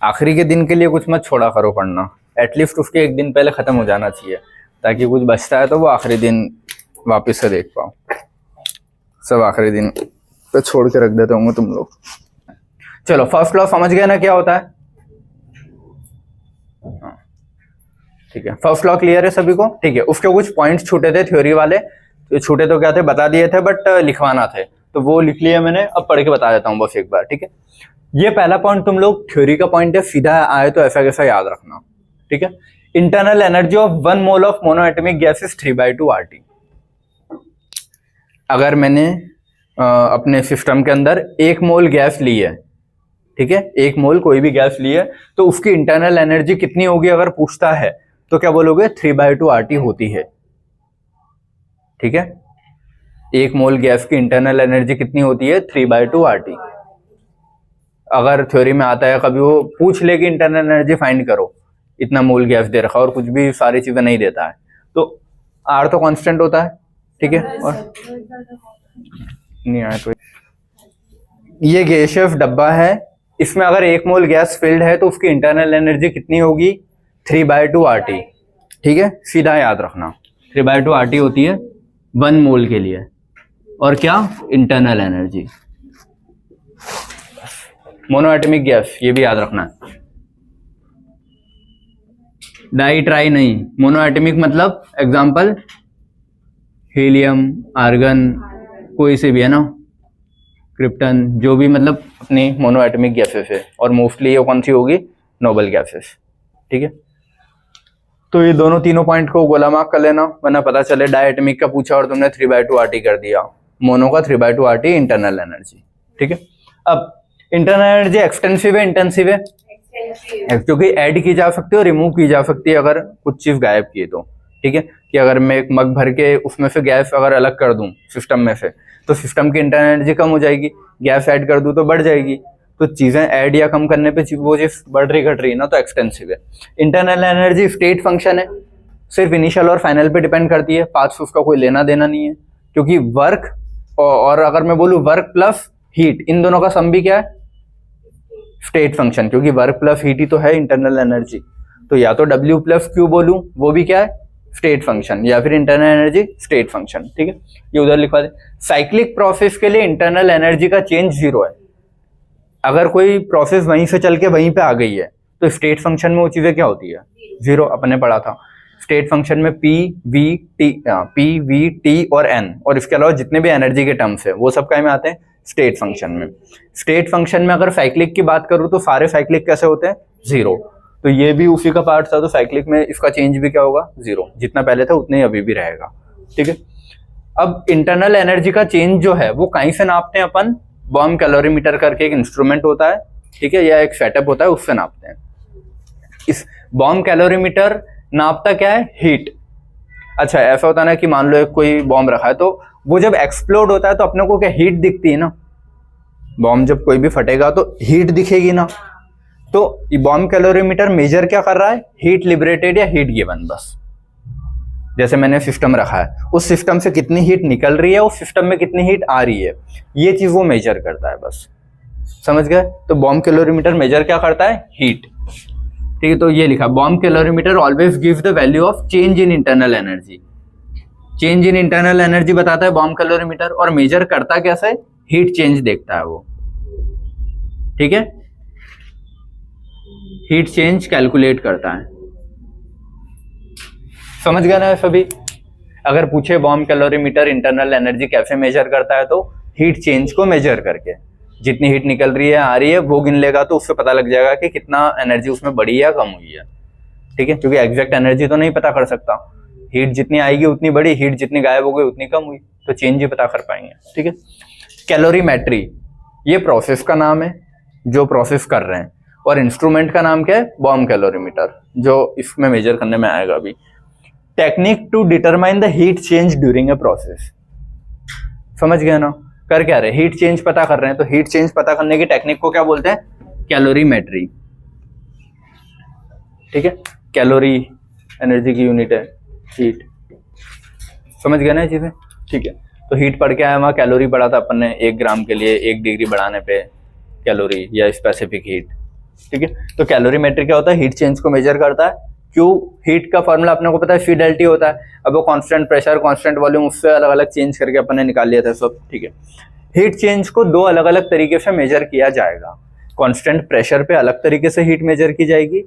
आखिरी के दिन के लिए कुछ मत छोड़ा करो पढ़ना, एटलीस्ट उसके एक दिन पहले ख़त्म हो जाना चाहिए, ताकि कुछ बचता है तो वो आखिरी दिन वापस से देख पाओ। सब आखिरी दिन पे छोड़ के रख देते होंगे तुम लोग। चलो फर्स्ट लॉ समझ गए ना क्या होता है? ठीक है, फर्स्ट लॉ क्लियर है सभी को? ठीक है, उसके कुछ पॉइंट्स छूटे थे थ्योरी वाले, तो छूटे तो क्या थे बता दिए थे, बट लिखवाना थे तो वो लिख लिया मैंने, अब पढ़ के बता देता हूँ बस एक बार। ठीक है, ये पहला पॉइंट तुम लोग थ्योरी का पॉइंट है, सीधा आए तो ऐसा कैसा याद रखना। ठीक है, internal energy of 1 mole of monoatomic gas is 3/2 RT। अगर मैंने अपने सिस्टम के अंदर 1 मोल गैस ली है, ठीक है, 1 मोल कोई भी गैस ली है, तो उसकी इंटरनल एनर्जी कितनी होगी अगर पूछता है तो क्या बोलोगे? 3/2 RT होती है। ठीक है, 1 मोल गैस की इंटरनल एनर्जी कितनी होती है? 3/2 RT। अगर थ्योरी में आता है कभी वो पूछ ले कि इंटरनल एनर्जी फाइंड करो, इतना मोल गैस दे रखा और कुछ भी सारी चीजें नहीं देता है, तो R तो कांस्टेंट होता है। ठीक है, और नहीं आया तो ये गैसियस डब्बा है, इसमें अगर 1 मोल गैस फिल्ड है तो उसकी इंटरनल एनर्जी कितनी होगी? 3/2 RT। ठीक है, सीधा याद रखना, 3/2 RT होती है 1 मोल के लिए। और क्या? Internal energy. मोनोएटॉमिक गैस, ये भी याद रखना है, डाई ट्राई नहीं, मोनोएटॉमिक मतलब एग्जांपल हीलियम, आर्गन, कोई से भी है ना, क्रिप्टन, जो भी मतलब अपनी मोनोएटॉमिक गैसेस है, और मोस्टली ये कौन सी होगी? Noble gases. ठीक है, तो ये दोनों तीनों पॉइंट को गोला मार्क कर लेना, वरना पता चले डायटॉमिक का पूछा और तुमने 3/2 RT कर दिया, मोनो का 3/2 RT इंटरनल एनर्जी। ठीक है, अब इंटरनल एनर्जी एक्सटेंसिव है इंटेंसिव है? क्योंकि ऐड की जा सकती है और रिमूव की जा सकती है अगर कुछ चीज गायब की तो। ठीक है, कि अगर मैं एक मग भर के उसमें से गैस अगर अलग कर दूं सिस्टम में से, तो सिस्टम की इंटरनल एनर्जी कम हो जाएगी, गैस ऐड कर दूं तो बढ़ जाएगी, तो चीजें ऐड या कम करने पे वो चीज बढ़ रही घट रही ना, तो एक्सटेंसिव है। इंटरनल एनर्जी स्टेट फंक्शन है, सिर्फ इनिशियल और फाइनल पे डिपेंड करती है, पाथ्स उसका कोई लेना देना नहीं है, क्योंकि वर्क और अगर मैं बोलूं वर्क प्लस हीट, इन दोनों का सम भी क्या है? स्टेट फंक्शन, क्योंकि वर्क प्लस हीट ही तो है इंटरनल एनर्जी, तो या तो W प्लस Q बोलूं, वो भी क्या है? स्टेट फंक्शन, या फिर इंटरनल एनर्जी स्टेट फंक्शन। ठीक है, ये उधर लिखवा दे। साइक्लिक प्रोसेस के लिए इंटरनल एनर्जी का चेंज 0 है। अगर कोई प्रोसेस वहीं से चल के वहीं पे आ गई है तो स्टेट फंक्शन में वो चीजें क्या होती है? 0, अपने पढ़ा था। स्टेट फंक्शन में P, V, T और N, और इसके अलावा जितने भी एनर्जी के टर्म्स है वो सब क्या में आते हैं? स्टेट फंक्शन में। स्टेट फंक्शन में अगर साइक्लिक की बात करूं तो सारे साइक्लिक कैसे होते हैं? 0, तो ये भी उसी का पार्ट था, तो साइक्लिक में इसका चेंज भी क्या होगा? 0, जितना पहले था उतने ही अभी भी रहेगा। ठीक है, अब इंटरनल एनर्जी का चेंज जो है वो कहीं से नापते हैं अपन? बॉम कैलोरीमीटर करके एक इंस्ट्रूमेंट होता है, ठीक है, या एक सेटअप होता है, उससे नापते हैं। इस बॉम कैलोरीमीटर नापता क्या है? हीट। अच्छा, ऐसा होता है ना कि मान लो कोई बॉम्ब रखा है, तो वो जब एक्सप्लोड होता है तो अपने को क्या हीट दिखती है ना? बॉम्ब जब कोई भी फटेगा तो हीट दिखेगी ना, तो बॉम्ब कैलोरीमीटर मेजर क्या कर रहा है? हीट लिबरेटेड या हीट गिवन। बस जैसे मैंने सिस्टम रखा है, उस सिस्टम से कितनी हीट निकल रही है, उस सिस्टम में कितनी हीट आ रही है, ये चीज वो मेजर करता है। बस समझ गए? तो बॉम्ब कैलोरीमीटर मेजर क्या करता है? हीट। ठीक है, तो ये लिखा, bomb calorimeter always gives the value of change in internal energy. Change in internal energy बताता है बॉम्ब कैलोरीमीटर, और मेजर करता कैसे? हीट चेंज देखता है वो। ठीक है, हीट चेंज कैलकुलेट करता है। समझ गया ना सभी? अगर पूछे बॉम्ब कैलोरीमीटर इंटरनल एनर्जी कैसे मेजर करता है, तो हीट चेंज को मेजर करके जितनी हीट निकल रही है आ रही है वो गिन लेगा, तो उससे पता लग जाएगा कि कितना एनर्जी उसमें बढ़ी है या कम हुई है। ठीक है, क्योंकि एग्जैक्ट एनर्जी तो नहीं पता कर सकता, हीट जितनी आएगी उतनी बढ़ी, हीट जितनी गायब हो गई उतनी कम हुई, तो चेंज ही पता कर पाएंगे। ठीक है, कैलोरीमेट्री ये प्रोसेस का नाम है जो प्रोसेस कर रहे हैं, और इंस्ट्रूमेंट का नाम क्या है? बॉम्ब कैलोरीमीटर, जो इसमें मेजर करने में आएगा अभी। Technique to determine the heat change during a process. समझ गए ना? कर क्या रहे? हीट चेंज पता कर रहे हैं, तो हीट चेंज पता करने की टेक्निक को क्या बोलते हैं? कैलोरीमेट्री। ठीक है, कैलोरी एनर्जी की यूनिट है, हीट। समझ गए ना ये चीजें? ठीक है, तो हीट पढ़ के आया, वहां कैलोरी पढ़ा था अपन ने, 1 ग्राम के लिए 1 डिग्री बढ़ाने पे कैलोरी या स्पेसिफिक हीट। ठीक है। तो कैलोरीमेट्री क्या होता है, हीट चेंज को मेजर करता है। क्यू, हीट का फॉर्मूला अपने को पता है, फी∆T होता है। अब वो कांस्टेंट प्रेशर, कांस्टेंट वॉल्यूम, उससे अलग अलग चेंज करके अपन ने निकाल लिया था सब, ठीक है। हीट चेंज को दो अलग अलग तरीके से मेजर किया जाएगा। कांस्टेंट प्रेशर पे अलग तरीके से हीट मेजर की जाएगी,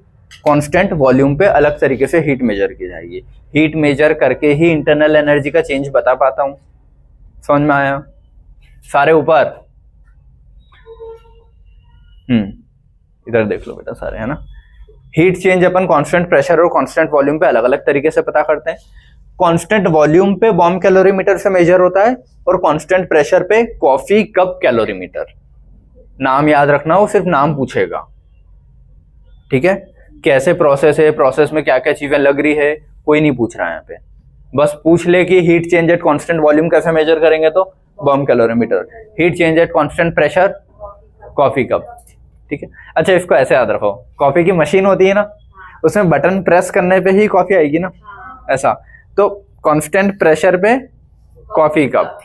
कांस्टेंट वॉल्यूम पे अलग तरीके से हीट मेजर की जाएगी। हीट मेजर करके ही इंटरनल एनर्जी का चेंज बता पाता हूँ। समझ में आया? सारे ऊपर, इधर देख लो बेटा सारे, है ना। हीट चेंज अपन कांस्टेंट प्रेशर और कांस्टेंट वॉल्यूम पे अलग अलग तरीके से पता करते हैं। कांस्टेंट वॉल्यूम पे बॉम्ब कैलोरीमीटर से मेजर होता है और कांस्टेंट प्रेशर पे कॉफी कप कैलोरीमीटर। नाम याद रखना, वो सिर्फ नाम पूछेगा, ठीक है। कैसे प्रोसेस है, प्रोसेस में क्या क्या चीजें लग रही है, कोई नहीं पूछ रहा है यहाँ पे। बस पूछ ले कि heat change at constant volume कैसे मेजर करेंगे, तो bomb calorimeter. Heat change at constant pressure, coffee cup, ठीक है। अच्छा, इसको ऐसे याद रखो, कॉफी की मशीन होती है ना, उसमें बटन प्रेस करने पे ही कॉफी आएगी ना, ऐसा। तो कांस्टेंट प्रेशर पे कॉफी कप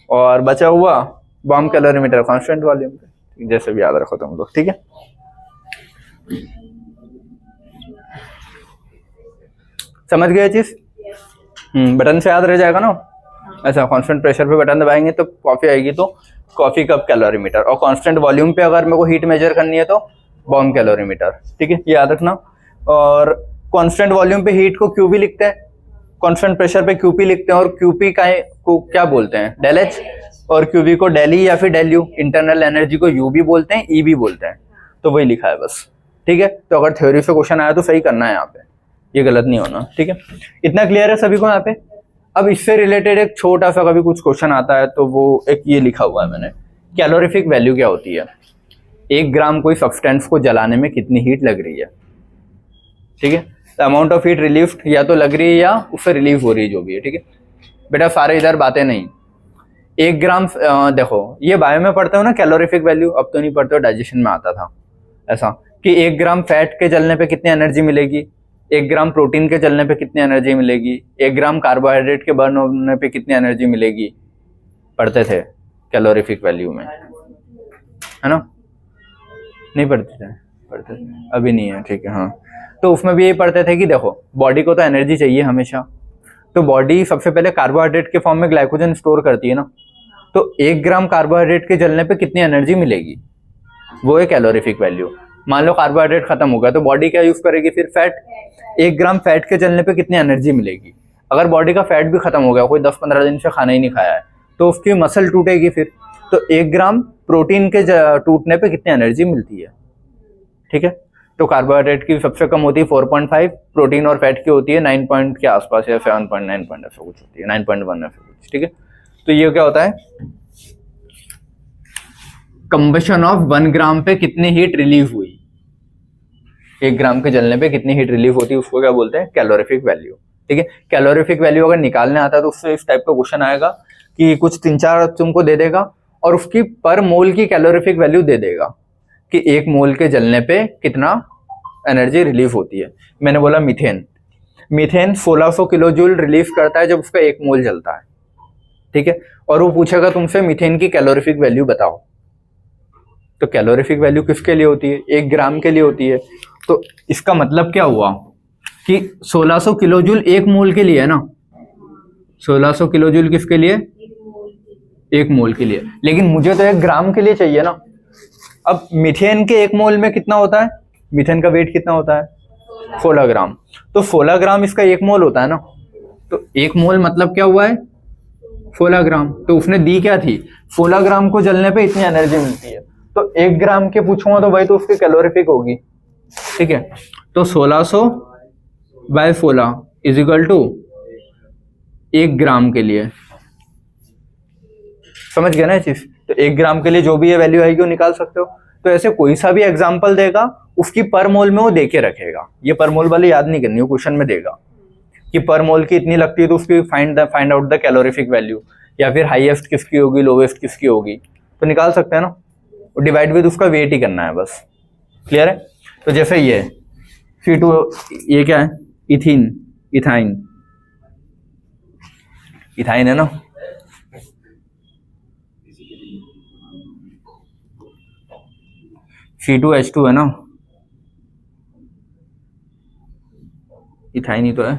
और बचा हुआ बॉम्ब कैलोरीमीटर कांस्टेंट वॉल्यूम पे, जैसे भी याद रखो तुम लोग, ठीक है। समझ गए चीज? बटन से याद रह जाएगा ना, ऐसा। कांस्टेंट प्रेशर पे बटन दबाएंगे तो कॉफी आएगी, तो कॉफी कप कैलोरीमीटर। और कांस्टेंट वॉल्यूम पे अगर मेरे को हीट मेजर करनी है तो बॉम्ब कैलोरीमीटर, ठीक है, याद रखना। और कांस्टेंट वॉल्यूम पे हीट को क्यूबी लिखते हैं, कांस्टेंट प्रेशर पे क्यूपी लिखते हैं, और क्यूपी को क्या बोलते हैं, डेल एच, और क्यूबी को डेल ई या फिर डेल यू। इंटरनल एनर्जी को यू भी बोलते हैं, ई भी बोलते हैं, तो वही लिखा है बस, ठीक है। तो अगर थ्योरी से क्वेश्चन आया तो सही करना है यहाँ पे, ये गलत नहीं होना, ठीक है। इतना क्लियर है सभी को यहाँ पे? अब इससे रिलेटेड एक छोटा सा कभी कुछ क्वेश्चन आता है तो वो एक ये लिखा हुआ है मैंने, कैलोरीफिक वैल्यू क्या होती है। 1 ग्राम कोई सब्सटेंस को जलाने में कितनी हीट लग रही है, ठीक है। अमाउंट ऑफ हीट रिलीव्ड, या तो लग रही है या उससे रिलीव हो रही है, जो भी है, ठीक है बेटा। सारे इधर बातें नहीं। 1 ग्राम देखो, ये बायो में पढ़ते हो ना कैलोरीफिक वैल्यू, अब तो नहीं पढ़ते हो, डाइजेशन में आता था ऐसा, कि 1 ग्राम फैट के जलने पे कितनी एनर्जी मिलेगी, 1 ग्राम प्रोटीन के जलने पे कितनी एनर्जी मिलेगी, 1 ग्राम कार्बोहाइड्रेट के बर्न होने पे कितनी एनर्जी मिलेगी, पढ़ते थे कैलोरीफिक वैल्यू में, है ना। नहीं पढ़ते थे? पढ़ते थे, अभी नहीं है, ठीक है, हाँ। तो उसमें भी यही पढ़ते थे कि देखो, बॉडी को तो एनर्जी चाहिए हमेशा, तो बॉडी सबसे पहले कार्बोहाइड्रेट के फॉर्म में ग्लाइकोजन स्टोर करती है ना, तो 1 ग्राम कार्बोहाइड्रेट के जलने पे कितनी एनर्जी मिलेगी, वो है कैलोरीफिक वैल्यू। मान लो कार्बोहाइड्रेट खत्म हो गया तो बॉडी क्या यूज करेगी फिर, फैट। 1 ग्राम फैट के जलने पे कितनी एनर्जी मिलेगी। अगर बॉडी का फैट भी खत्म हो गया, कोई 10-15 दिन से खाना ही नहीं खाया है, तो उसकी मसल टूटेगी फिर, तो 1 ग्राम प्रोटीन के टूटने पे कितनी एनर्जी मिलती है, ठीक है। तो कार्बोहाइड्रेट की सबसे कम होती है 4.5, प्रोटीन और फैट की होती है 9 पॉइंट के आसपास या 7.9 पॉइंट ऐसा कुछ होती है, 9.1 ऐसा कुछ, ठीक है। तो ये क्या होता है, कंबशन ऑफ 1 ग्राम पे कितनी हीट रिलीव हुई, 1 ग्राम के जलने पे कितनी हीट रिलीव होती है, उसको क्या बोलते हैं, कैलोरीफिक वैल्यू, ठीक है। कैलोरीफिक वैल्यू अगर निकालने आता है तो उससे इस टाइप का क्वेश्चन आएगा कि कुछ 3-4 तुमको दे देगा और उसकी पर मोल की कैलोरीफिक वैल्यू दे देगा कि 1 मोल के जलने पे कितना एनर्जी रिलीव होती है। मैंने बोला methane, methane 1600 kilo joule relieve करता है जब उसका 1 मोल जलता है, ठीक है। और वो पूछेगा तुमसे मीथेन की कैलोरीफिक वैल्यू बताओ, तो कैलोरीफिक वैल्यू किसके लिए होती है, 1 ग्राम के लिए होती है। तो इसका मतलब क्या हुआ कि 1600 किलो जूल 1 मोल के लिए है ना, 1600 किलो जूल किसके लिए, 1 मोल के लिए। लेकिन मुझे तो 1 ग्राम के लिए चाहिए ना। अब मीथेन के 1 मोल में कितना होता है, मीथेन का वेट कितना होता है, 16 ग्राम, तो 16 ग्राम इसका 1 मोल होता है ना, तो 1 मोल मतलब क्या हुआ है, 16 ग्राम। तो उसने दी क्या थी, 16 ग्राम को जलने पे इतनी एनर्जी मिलती है, तो 1 ग्राम के पूछूंगा तो भाई तो उसकी कैलोरीफिक होगी, ठीक है। तो 1600/16 इज इक्वल टू 1 ग्राम के लिए, समझ गया ना ये चीज। तो 1 ग्राम के लिए जो भी ये वैल्यू आएगी वो निकाल सकते हो। तो ऐसे कोई सा भी एग्जांपल देगा उसकी पर मोल में वो दे के रखेगा, ये पर मोल वाली याद नहीं करनी, वो क्वेश्चन में देगा कि पर मोल की इतनी लगती है तो उसकी find out the calorific value, या फिर हाईएस्ट किसकी होगी, लोवेस्ट किसकी होगी, तो निकाल सकते हैं ना। और डिवाइड विद उसका वेट ही करना है बस, क्लियर है। तो जैसे ये C2, ये क्या है, इथीन, इथाइन, इथाइन है ना, C2H2 है ना, इथाइन ही तो है,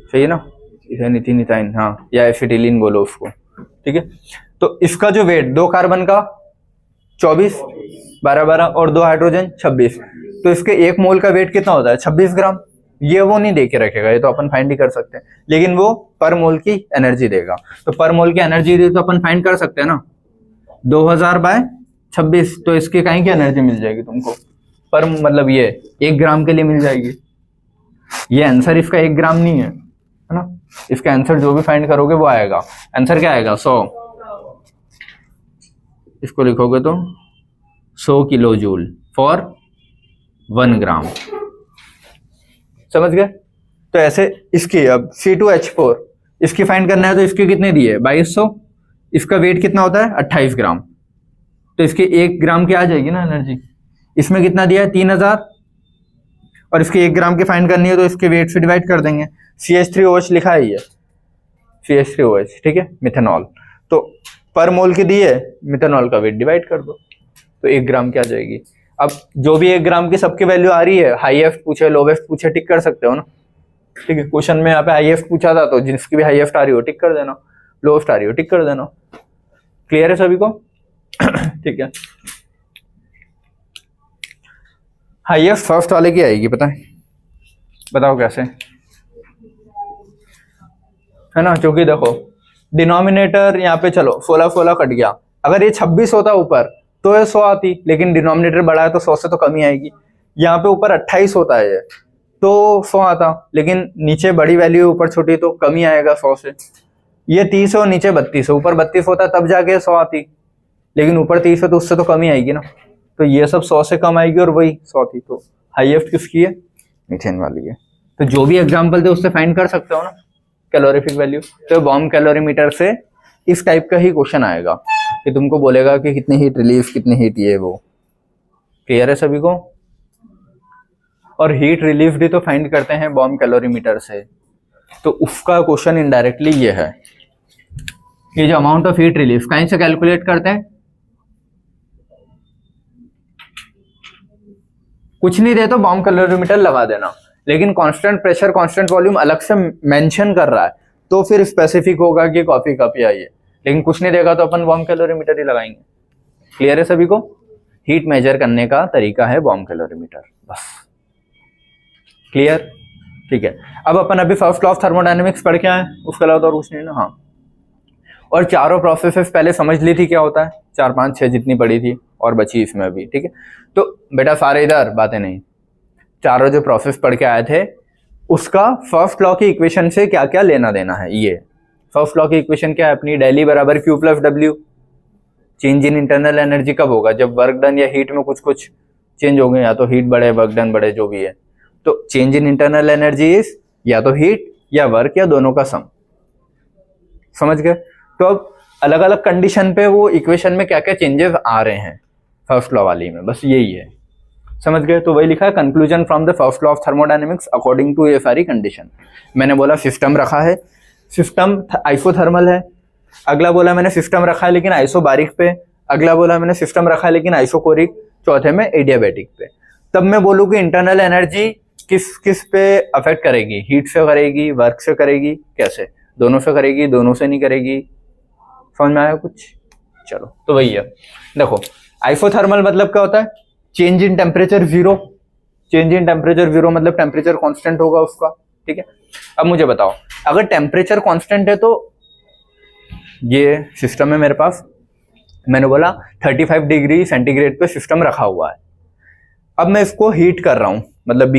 सही है ना, इथाइन इथिन इथाइन, हाँ, या एसिटिलीन बोलो उसको, ठीक है। तो इसका जो वेट 2 कार्बन का 24, 12 और 2 हाइड्रोजन 26, तो इसके 1 मोल का वेट कितना होता है 26 ग्राम। ये वो नहीं दे के रखेगा, ये तो अपन फाइंड ही कर सकते हैं, लेकिन वो पर मोल की एनर्जी देगा। तो पर मोल की एनर्जी दे तो अपन फाइंड कर सकते हैं ना, 2000/26, तो इसकी कहीं की एनर्जी मिल जाएगी तुमको, पर मतलब ये 1 ग्राम के लिए मिल जाएगी। ये आंसर इसका 1 ग्राम नहीं है ना, इसका आंसर जो भी फाइंड करोगे वो आएगा। आंसर क्या आएगा 100, इसको लिखोगे तो 100 किलो जूल फॉर 1 ग्राम, समझ गए। तो ऐसे इसकी अब C2H4 इसकी फाइंड करना है, तो इसके कितने दिए 2200, इसका वेट कितना होता है 28 ग्राम, तो इसके 1 ग्राम की आ जाएगी ना एनर्जी। इसमें कितना दिया है 3000, और इसके 1 ग्राम की फाइंड करनी है तो इसके वेट से डिवाइड कर देंगे। CH3OH लिखा है ये, CH3OH, ठीक है, मिथेनॉल। तो पर मोल की दी है, मिथेनॉल का वेट डिवाइड कर दो तो 1 ग्राम की आ जाएगी। अब जो भी 1 ग्राम की सबकी वैल्यू आ रही है, हाईएस्ट पूछे लोवेस्ट पूछे टिक कर सकते हो ना, ठीक है। क्वेश्चन में यहाँ पे हाईएस्ट पूछा था तो जिसकी भी हाईएस्ट आ रही हो टिक कर देना, लोवेस्ट आ रही हो टिक कर देना। क्लियर है सभी को? ठीक है। हाईएस्ट फर्स्ट वाले की आएगी, पता है, बताओ कैसे, है ना, क्योंकि देखो डिनोमिनेटर यहाँ पे चलो 16 कट गया, अगर ये 26 होता ऊपर तो ये 100 आती, लेकिन डिनोमिनेटर बड़ा है तो 100 से तो कम ही आएगी। यहाँ पे ऊपर 28 होता है तो 100 आता, लेकिन नीचे बड़ी वैल्यू ऊपर छोटी तो कम ही आएगा 100 से। ये 30 और नीचे 32 है, ऊपर 32 होता तब जाके 100 आती, लेकिन ऊपर 30 है तो उससे तो कम ही आएगी ना, तो ये सब 100 से कम आएगी और वही 100 थी। तो हाईएस्ट किसकी है? मीथेन वाली है। तो जो भी एग्जांपल थे उससे फाइंड कर सकते हो ना कैलोरीफिक वैल्यू। तो बॉम्ब कैलोरीमीटर से इस टाइप का ही क्वेश्चन आएगा कि तुमको बोलेगा कि कितनी हीट रिलीफ, कितनी हीट ये वो। क्लियर है सभी को? और हीट रिलीफ भी तो फाइंड करते हैं बॉम्ब कैलोरीमीटर से, तो उसका क्वेश्चन इनडायरेक्टली ये है, ये जो अमाउंट ऑफ हीट रिलीफ कहीं से कैलकुलेट करते हैं, कुछ नहीं दे तो बॉम्ब कैलोरीमीटर लगा देना, लेकिन कांस्टेंट प्रेशर कांस्टेंट वॉल्यूम अलग से मेंशन कर रहा है तो फिर स्पेसिफिक होगा कि कॉफी कप या ये, लेकिन कुछ नहीं देगा तो अपन बॉम्ब कैलोरीमीटर ही लगाएंगे। क्लियर है सभी को? हीट मेजर करने का तरीका है बॉम्ब कैलोरीमीटर, बस। क्लियर? ठीक है। अब अपन अभी फर्स्ट लॉ ऑफ थर्मोडायनेमिक्स पढ़ के आए, उसके अलावा तो और कुछ नहीं ना। हाँ, और चारों प्रोसेसेस पहले समझ ली थी क्या होता है, 4 5 6 जितनी पढ़ी थी और बची इसमें अभी, ठीक है। तो बेटा सारे इधर बातें नहीं, चारों जो प्रोसेस पढ़ के आए थे उसका फर्स्ट लॉ की इक्वेशन से क्या क्या लेना देना है। ये फर्स्ट लॉ की इक्वेशन क्या है अपनी, डेली बराबर Q plus W। Change in internal energy कब होगा? जब वर्क डन या हीट में कुछ कुछ चेंज हो गए, या तो हीट बढ़े वर्क डन बढ़े, जो भी है। तो change in internal energy is या तो हीट या वर्क या दोनों का सम। समझ गए? तो अब अलग अलग कंडीशन पे वो इक्वेशन में क्या क्या चेंजेस आ रहे हैं फर्स्ट लॉ वाली में, बस यही है। समझ गए? तो वही लिखा है, conclusion from the first law of thermodynamics according to ये सारी कंडीशन। मैंने बोला सिस्टम रखा है, सिस्टम आइसोथर्मल है। अगला बोला मैंने सिस्टम रखा है लेकिन आइसोबारिक पे। अगला बोला मैंने सिस्टम रखा है लेकिन आइसोकोरिक। चौथे में एडियाबैटिक पे। तब मैं बोलूँ कि इंटरनल एनर्जी किस किस पे अफेक्ट करेगी, हीट से करेगी, वर्क से करेगी, कैसे? दोनों से करेगी, दोनों से नहीं करेगी। समझ में आया कुछ? चलो, तो वही है। देखो आइसोथर्मल मतलब क्या होता है? Change in temperature zero. Change in temperature zero मतलब टेम्परेचर कांस्टेंट होगा उसका, ठीक है। अब मुझे बताओ, अगर टेम्परेचर कांस्टेंट है तो ये सिस्टम है मेरे पास, मैंने बोला 35 डिग्री सेंटीग्रेड पे सिस्टम रखा हुआ है। अब मैं इसको हीट कर रहा हूँ, मतलब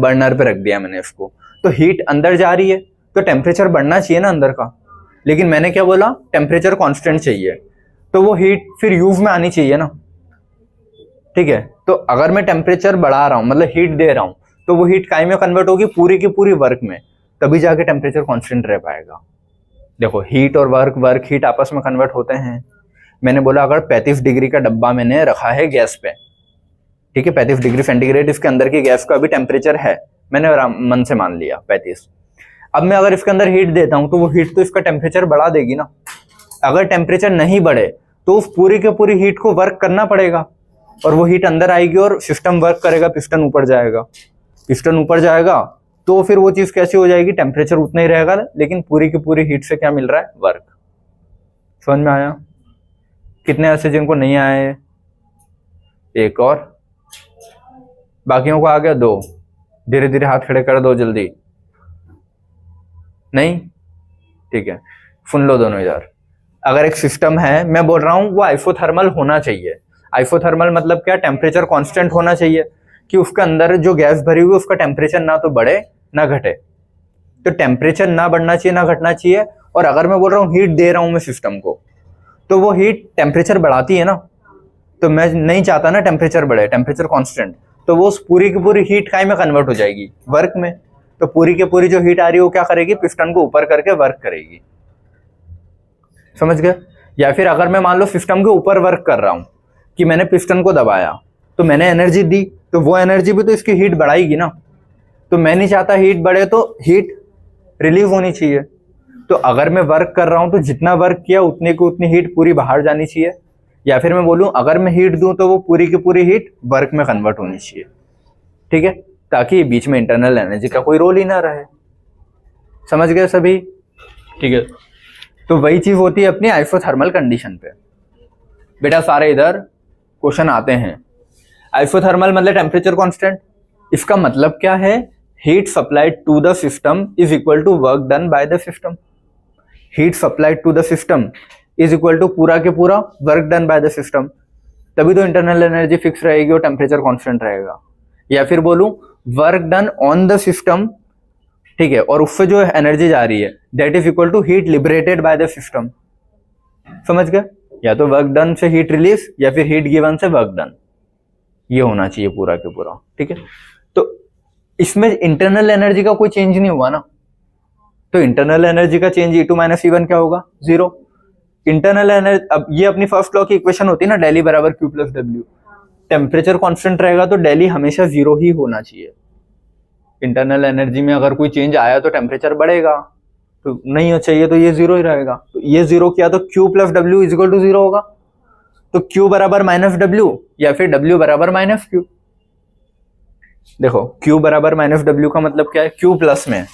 बर्नर पे रख दिया मैंने इसको, तो हीट अंदर जा रही है तो टेम्परेचर बढ़ना चाहिए ना अंदर का, लेकिन मैंने क्या बोला, टेम्परेचर कांस्टेंट चाहिए, तो वो हीट फिर यूज में आनी चाहिए ना, ठीक है। तो अगर मैं टेम्परेचर बढ़ा रहा हूँ मतलब हीट दे रहा हूँ, तो वो हीट काय में कन्वर्ट होगी, पूरी की पूरी वर्क में, तभी जाके टेम्परेचर कांस्टेंट रह पाएगा। देखो हीट और वर्क हीट आपस में कन्वर्ट होते हैं। मैंने बोला अगर 35 डिग्री का डब्बा मैंने रखा है गैस पे, ठीक है, 35 डिग्री सेंटीग्रेड इसके अंदर की गैस का अभी टेम्परेचर है, मैंने मन से मान लिया 35। अब मैं अगर इसके अंदर हीट देता हूँ तो वो हीट तो इसका टेम्परेचर बढ़ा देगी ना। अगर टेम्परेचर नहीं बढ़े तो उस पूरी के पूरी हीट को वर्क करना पड़ेगा, और वो हीट अंदर आएगी और सिस्टम वर्क करेगा, पिस्टन ऊपर जाएगा। पिस्टन ऊपर जाएगा तो फिर वो चीज कैसी हो जाएगी, टेम्परेचर उतना ही रहेगा लेकिन पूरी की पूरी हीट से क्या मिल रहा है, वर्क। समझ में आया? कितने ऐसे जिनको नहीं आए? एक और, बाकियों को आ गया? दो। धीरे धीरे हाथ खड़े कर दो जल्दी। नहीं? ठीक है, सुन लो दोनों इधर। अगर एक सिस्टम है, मैं बोल रहा हूं वो आइसोथर्मल होना चाहिए। आइसोथर्मल मतलब क्या, टेम्परेचर कांस्टेंट होना चाहिए कि उसके अंदर जो गैस भरी हुई उसका टेम्परेचर ना तो बढ़े ना घटे। तो टेम्परेचर ना बढ़ना चाहिए ना घटना चाहिए। और अगर मैं बोल रहा हूँ हीट दे रहा हूं मैं सिस्टम को, तो वो हीट टेम्परेचर बढ़ाती है ना, तो मैं नहीं चाहता ना टेम्परेचर बढ़े, टेम्परेचर कांस्टेंट। तो वो पूरी की पूरी हीट काय में कन्वर्ट हो जाएगी, वर्क में। तो पूरी की पूरी जो हीट आ रही है वो क्या करेगी, पिस्टन को ऊपर करके वर्क करेगी। समझ गए? या फिर अगर मैं मान लो सिस्टम के ऊपर वर्क कर रहा हूं कि मैंने पिस्टन को दबाया तो मैंने एनर्जी दी, तो वो एनर्जी भी तो इसकी हीट बढ़ाएगी ना। तो मैं नहीं चाहता हीट बढ़े, तो हीट रिलीज होनी चाहिए। तो अगर मैं वर्क कर रहा हूं तो जितना वर्क किया उतने की उतनी हीट पूरी बाहर जानी चाहिए। या फिर मैं बोलूं अगर मैं हीट दूं तो वो पूरी की पूरी हीट वर्क में कन्वर्ट होनी चाहिए। ठीक है, ताकि बीच में इंटरनल एनर्जी का कोई रोल ही ना रहे। समझ गए सभी? ठीक है, तो वही चीज होती है अपनी आइसोथर्मल कंडीशन पे। बेटा सारे इधर क्वेश्चन आते हैं। आइसोथर्मल मतलब टेम्परेचर कांस्टेंट। इसका मतलब क्या है, heat supplied to the system is equal to work done by the system. Heat supplied to the system is equal to पूरा के पूरा work done by the system. तभी तो इंटरनल एनर्जी फिक्स रहेगी और टेम्परेचर कांस्टेंट रहेगा। या फिर बोलूं work done on the system, ठीक है, और उससे जो एनर्जी जा रही है that is equal to heat liberated by the system. समझ गए? या तो वर्क डन से हीट रिलीज या फिर हीट गिवन से वर्क डन, ये होना चाहिए पूरा के पूरा। ठीक है, तो इसमें इंटरनल एनर्जी का कोई चेंज नहीं हुआ ना, तो इंटरनल एनर्जी का चेंज E2 माइनस E1 क्या होगा, जीरो। इंटरनल एनर्जी, अब ये अपनी फर्स्ट लॉ की इक्वेशन होती है ना, डेली बराबर Q plus W। Temperature constant रहेगा तो डेली हमेशा जीरो ही होना चाहिए। इंटरनल एनर्जी में अगर कोई चेंज आया तो टेम्परेचर बढ़ेगा, तो नहीं चाहिए तो ये जीरो ही रहेगा। तो ये जीरो किया तो Q plus W is equal to zero होगा। तो Q बराबर माइनस W या फिर W बराबर माइनस Q। देखो Q बराबर माइनस W का मतलब क्या है, Q प्लस में,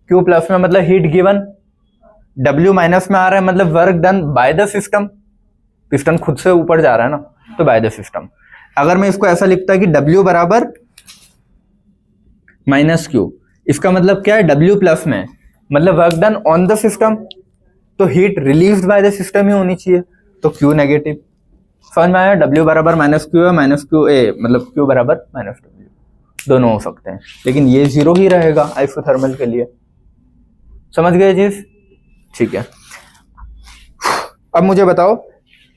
Q प्लस में मतलब हीट गिवन, W माइनस में आ रहा है मतलब work done by the system. Piston खुद से ऊपर जा रहा है ना, तो बाय द सिस्टम। अगर मैं इसको ऐसा लिखता कि W बराबर माइनस Q, इसका मतलब क्या है, W प्लस में मतलब work done on the system, तो heat relieved by the system ही होनी चाहिए, तो Q नेगेटिव। समझ में आया? W बराबर माइनस Q है, माइनस Q ए मतलब Q बराबर माइनस W, दोनों हो सकते हैं, लेकिन ये जीरो ही रहेगा आइसोथर्मल के लिए। समझ गए चीज? ठीक है, अब मुझे बताओ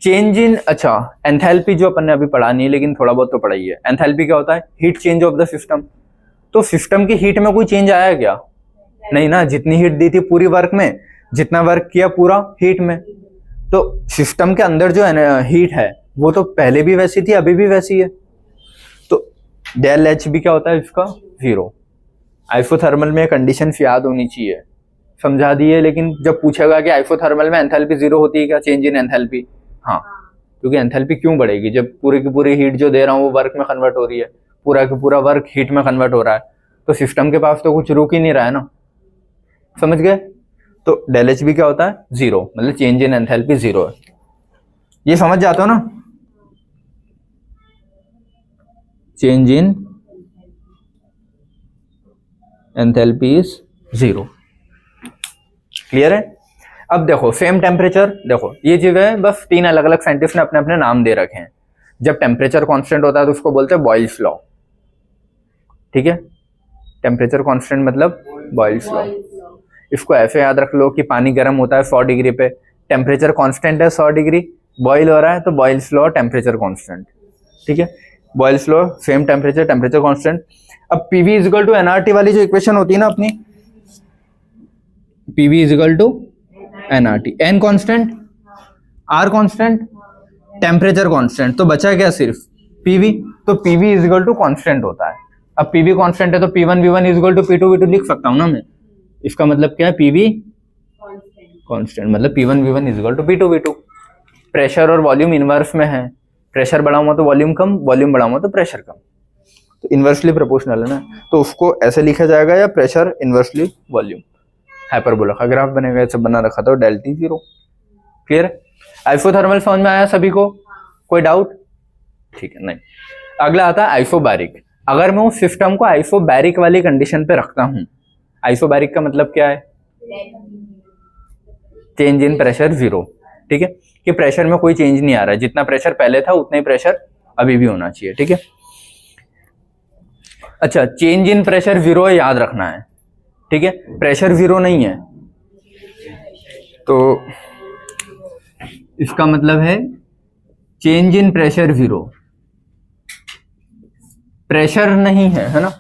चेंज इन, अच्छा एंथैल्पी जो अपन ने अभी पढ़ा नहीं लेकिन थोड़ा बहुत तो पढ़ा ही है। एंथैल्पी क्या होता है, heat change of the system. तो सिस्टम की हीट में कोई चेंज आया क्या, नहीं ना, जितनी हीट दी थी पूरी वर्क में, जितना वर्क किया पूरा हीट में। तो सिस्टम के अंदर जो हीट है वो तो पहले भी वैसी थी, अभी भी वैसी है। तो डेल एच भी क्या होता है इसका, जीरो। आइसोथर्मल में कंडीशन याद होनी चाहिए, समझा दिए, लेकिन जब पूछेगा कि आइसोथर्मल में एंथैल्पी जीरो होती है क्या, चेंज इन एंथैल्पी, हाँ, क्योंकि एंथैल्पी क्यों बढ़ेगी जब पूरी की पूरी हीट जो दे रहा हूँ वो वर्क में कन्वर्ट हो रही है, पूरा का पूरा वर्क हीट में कन्वर्ट हो रहा है, तो सिस्टम के पास तो कुछ रुक ही नहीं रहा है ना। समझ गए? तो डेल एच भी क्या होता है, जीरो, मतलब चेंज इन एंथैल्पी जीरो है। ये समझ जाते हो ना, change in enthalpy is zero. Clear है? अब देखो सेम टेम्परेचर, देखो ये चीज है, बस तीन अलग अलग साइंटिस्ट ने अपने अपने नाम दे रखे हैं। जब टेम्परेचर कांस्टेंट होता है तो उसको बोलते हैं बॉयल्स लॉ। ठीक है, टेम्परेचर कांस्टेंट मतलब बॉयल्स लॉ। इसको ऐसे याद रख लो कि पानी गर्म होता है 100 डिग्री पे, टेम्परेचर कांस्टेंट है 100 डिग्री, बॉयल हो रहा है, तो बॉयल्स लॉ टेम्परेचर कांस्टेंट। ठीक है, Boyle's law same temperature, temperature constant. अब PV is equal to nRT वाली जो इक्वेशन होती है ना अपनी, PV is equal to NRT, N constant, R constant, temperature constant, तो बचा क्या सिर्फ पीवी। तो PV is equal to constant होता है। अब पीवी कांस्टेंट है तो P1 V1 is equal to P2 V2 लिख सकता हूं ना मैं। इसका मतलब क्या है, पीवी कांस्टेंट मतलब P1 V1 is equal to P2 V2। Pressure और वॉल्यूम इनवर्स में है, प्रेशर बढ़ाऊंगा तो वॉल्यूम कम, वॉल्यूम बढ़ाऊंगा तो प्रेशर कम। तो इन्वर्सली प्रोपोर्शनल है ना, तो उसको ऐसे लिखा जाएगा या प्रेशर इन्वर्सली वॉल्यूम। हाइपरबोला का ग्राफ बनेगा, ऐसे बना रखा था, डेल टी 0। क्लियर है? आइसोथर्मल समझ में आया सभी को? कोई डाउट? ठीक है, नहीं। अगला आता है आइसोबैरिक। अगर मैं उस सिस्टम को आइसोबैरिक वाली कंडीशन पे रखता हूं, आइसोबैरिक का मतलब क्या है? चेंज इन प्रेशर 0। ठीक है, कि प्रेशर में कोई चेंज नहीं आ रहा है, जितना प्रेशर पहले था उतना ही प्रेशर अभी भी होना चाहिए। ठीक है, अच्छा, चेंज इन प्रेशर 0 है, याद रखना है। ठीक है, प्रेशर 0 नहीं है, तो इसका मतलब है चेंज इन प्रेशर 0, प्रेशर नहीं है ना,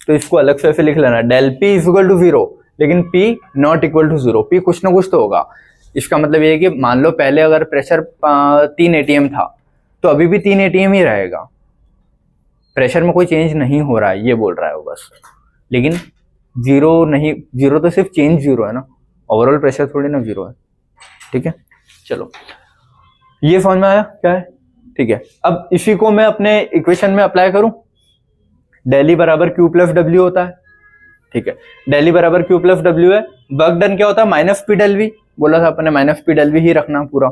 तो इसको अलग से ऐसे लिख लेना, del P is equal to 0, लेकिन P not equal to 0। P कुछ ना कुछ तो होगा। इसका मतलब ये है कि मान लो पहले अगर प्रेशर 3 एटीएम था, तो अभी भी 3 एटीएम ही रहेगा, प्रेशर में कोई चेंज नहीं हो रहा है, ये बोल रहा है वो बस। लेकिन 0 नहीं, 0 तो सिर्फ चेंज 0 है ना, ओवरऑल प्रेशर थोड़ी ना 0 है। ठीक है, चलो ये समझ में आया क्या है? ठीक है, अब इसी को मैं अपने इक्वेशन में अप्लाई करूं, डेली बराबर क्यू प्लस डब्ल्यू होता है। ठीक है, डेली बराबर क्यू प्लस डब्ल्यू है, वर्क डन क्या होता है? माइनस पी डेल वी, बोला था अपने माइनस पी डेल वी ही रखना पूरा,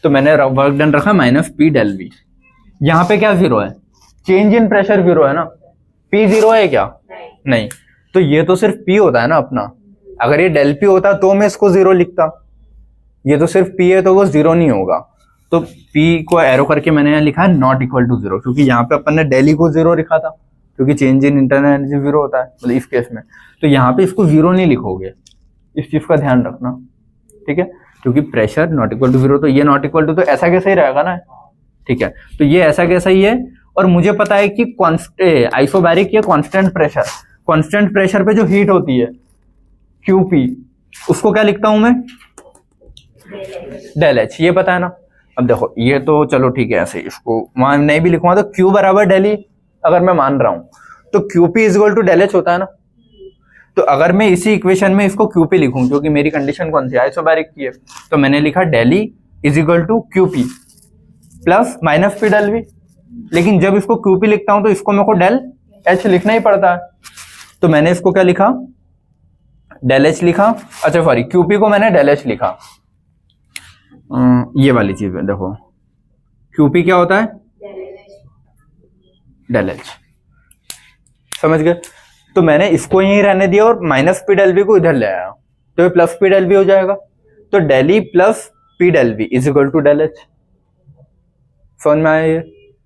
तो मैंने वर्क डन रखा माइनस पी डेल वी। यहाँ पे क्या 0 है? चेंज इन प्रेशर 0 है ना, पी 0 है क्या? नहीं, तो ये तो सिर्फ पी होता है ना अपना। अगर ये डेल पी होता तो मैं इसको 0 लिखता, ये तो सिर्फ पी है तो वो 0 नहीं होगा, तो पी को एरो करके मैंने यहाँ लिखा है नॉट इक्वल टू 0, क्योंकि यहाँ पे अपन ने डेली को 0 लिखा था, क्योंकि चेंज इन इंटरनल एनर्जी 0 होता है, मतलब इस केस में। तो यहाँ पे इसको 0 नहीं लिखोगे, इस चीज का ध्यान रखना। ठीक है, क्योंकि प्रेशर नॉट इक्वल टू 0, तो ये नॉट इक्वल टू तो ऐसा कैसा ही रहेगा ना। ठीक है, तो ये ऐसा कैसा ही है, और मुझे पता है कि आइसोबैरिक या कांस्टेंट प्रेशर पे जो हीट होती है क्यूपी, उसको क्या लिखता हूं मैं? डेल एच, ये पता है ना। अब देखो ये तो चलो ठीक है, ऐसे इसको वहां नहीं भी लिखूंगा तो क्यू बराबर डेली अगर मैं मान रहा हूं, तो QP is equal to del H होता है ना। तो अगर मैं इसी इक्वेशन में इसको क्यूपी लिखूं, क्योंकि मेरी कंडीशन कौन सी? आइसोबैरिक की है, तो मैंने लिखा del E is equal to QP plus minus P del V. लेकिन जब इसको क्यूपी लिखता हूं तो इसको मेरे को डेल एच लिखना ही पड़ता है, तो मैंने इसको क्या लिखा? डेल एच लिखा। अच्छा सॉरी, क्यूपी को मैंने डेल एच लिखा। ये वाली चीज है, देखो क्यूपी क्या होता है? डेल एच, समझ गए? तो मैंने इसको यहीं रहने दिया और माइनस पी डेल वी को इधर ले आया, तो ये प्लस पी डेल वी हो जाएगा। तो del E plus P del V is equal to del H. समझ में आया ये?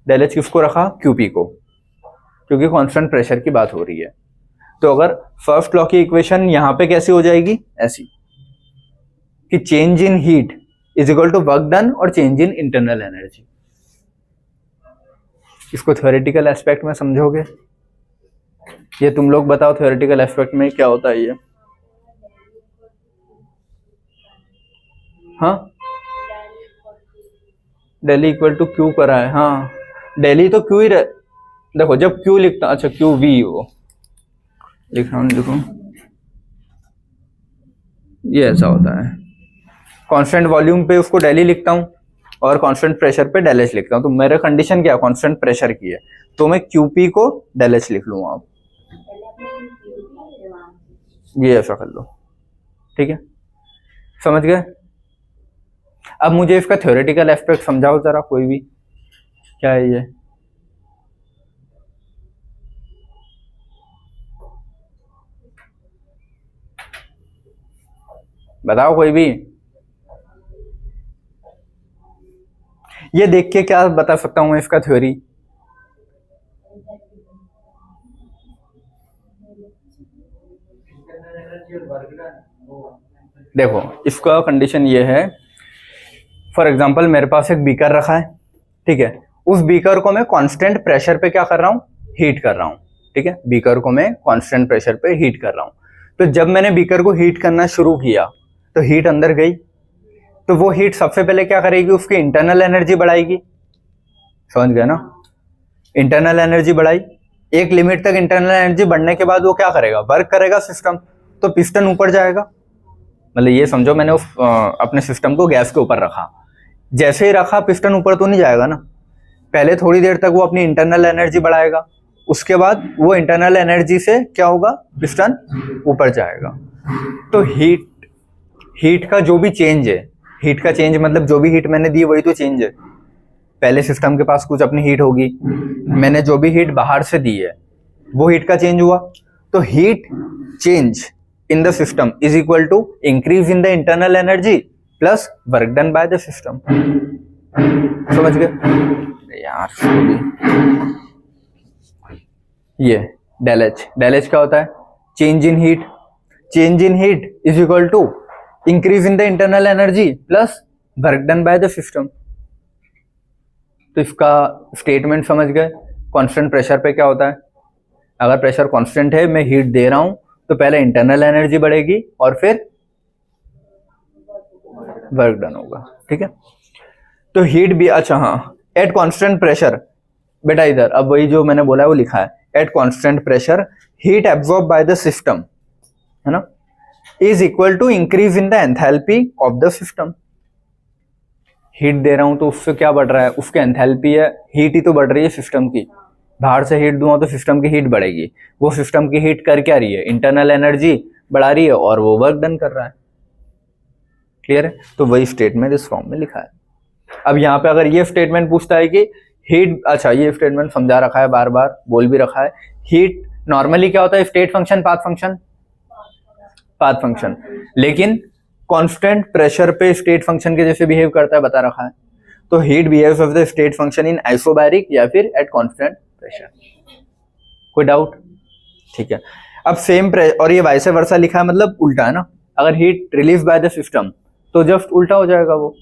डेल एच किसको रखा? क्यूपी को, क्योंकि कांस्टेंट प्रेशर की बात हो रही है। तो अगर फर्स्ट लॉ की इक्वेशन यहां पे कैसी हो जाएगी? ऐसी कि change in heat is equal to work done और चेंज इन इंटरनल एनर्जी। इसको थ्योरेटिकल एस्पेक्ट में समझोगे? ये तुम लोग बताओ थ्योरेटिकल एस्पेक्ट में क्या होता है ये? हाँ, डेली इक्वल टू क्यू करा है। हाँ, डेली तो क्यू ही देखो जब क्यू लिखता, अच्छा क्यू वी वो लिख रहा हूँ, देखो ये ऐसा होता है, कांस्टेंट वॉल्यूम पे उसको डेली लिखता हूँ और कांस्टेंट प्रेशर पे डेल एच लिखता हूँ। तो मेरा कंडीशन क्या? कांस्टेंट प्रेशर की है, तो मैं क्यूपी को डेल एच लिख लूंगा। आप ये ऐसा कर लो, ठीक है, समझ गए? अब मुझे इसका थ्योरेटिकल एस्पेक्ट समझाओ जरा, कोई भी। क्या है ये? बताओ कोई भी। ये देख के क्या बता सकता हूं मैं इसका थ्योरी? देखो इसका कंडीशन ये है, फॉर एग्जांपल मेरे पास एक बीकर रखा है, ठीक है, उस बीकर को मैं कांस्टेंट प्रेशर पे क्या कर रहा हूँ? हीट कर रहा हूँ। ठीक है, बीकर को मैं कांस्टेंट प्रेशर पे हीट कर रहा हूँ। तो जब मैंने बीकर को हीट करना शुरू किया तो हीट अंदर गई, तो वो हीट सबसे पहले क्या करेगी? उसकी इंटरनल एनर्जी बढ़ाएगी। समझ गए ना? इंटरनल एनर्जी बढ़ाई, एक लिमिट तक इंटरनल एनर्जी बढ़ने के बाद वो क्या करेगा? वर्क करेगा सिस्टम, तो पिस्टन ऊपर जाएगा। मतलब ये समझो मैंने अपने सिस्टम को गैस के ऊपर रखा, जैसे ही रखा पिस्टन ऊपर तो नहीं जाएगा ना, पहले थोड़ी देर तक वो अपनी इंटरनल एनर्जी बढ़ाएगा, उसके बाद वो इंटरनल एनर्जी से क्या होगा, पिस्टन ऊपर जाएगा। तो हीट का जो भी चेंज है, हीट का चेंज मतलब जो भी हीट मैंने दी वही तो चेंज है। पहले सिस्टम के पास कुछ अपनी हीट होगी, मैंने जो भी हीट बाहर से दी है वो हीट का चेंज हुआ। तो heat change in the system is equal to increase in the internal energy plus work done by the system. समझ गए यार? ये डेल एच क्या होता है? Change in heat. Change in heat is equal to increase in the internal energy plus work done by the system. तो इसका statement समझ गए। कांस्टेंट प्रेशर पे क्या होता है, अगर प्रेशर कांस्टेंट है, मैं हीट दे रहा हूं, तो पहले इंटरनल एनर्जी बढ़ेगी और फिर वर्क डन होगा। ठीक है, तो हीट भी, अच्छा हाँ, एट कांस्टेंट प्रेशर, बेटा इधर अब वही जो मैंने बोला है वो लिखा है, at constant pressure heat absorb by the system, है ना, is equal to increase in the enthalpy of the system. Heat दे रहा हूं तो उससे क्या बढ़ रहा है, उसके एंथैल्पी है, हीट ही तो बढ़ रही है सिस्टम की। बाहर से हीट दूंगा तो सिस्टम की हीट बढ़ेगी, वो सिस्टम की हीट कर क्या रही है, इंटरनल एनर्जी बढ़ा रही है और वो वर्क डन कर रहा है। क्लियर है? तो वही स्टेटमेंट इस फॉर्म में लिखा है। अब यहाँ पे अगर ये स्टेटमेंट पूछता है कि हीट, अच्छा ये स्टेटमेंट समझा रखा है, बार बार बोल भी रखा है, हीट नॉर्मली क्या होता है, state function, path function, path function, लेकिन कांस्टेंट प्रेशर पे स्टेट फंक्शन के जैसे बिहेव करता है, बता रखा है। तो heat behaves of the state function in isobaric या फिर एट कांस्टेंट प्रेशर। कोई डाउट? ठीक है, अब सेम और ये वाइस वर्सा लिखा है, मतलब उल्टा है ना। अगर heat release by the system तो जस्ट उल्टा हो जाएगा, वो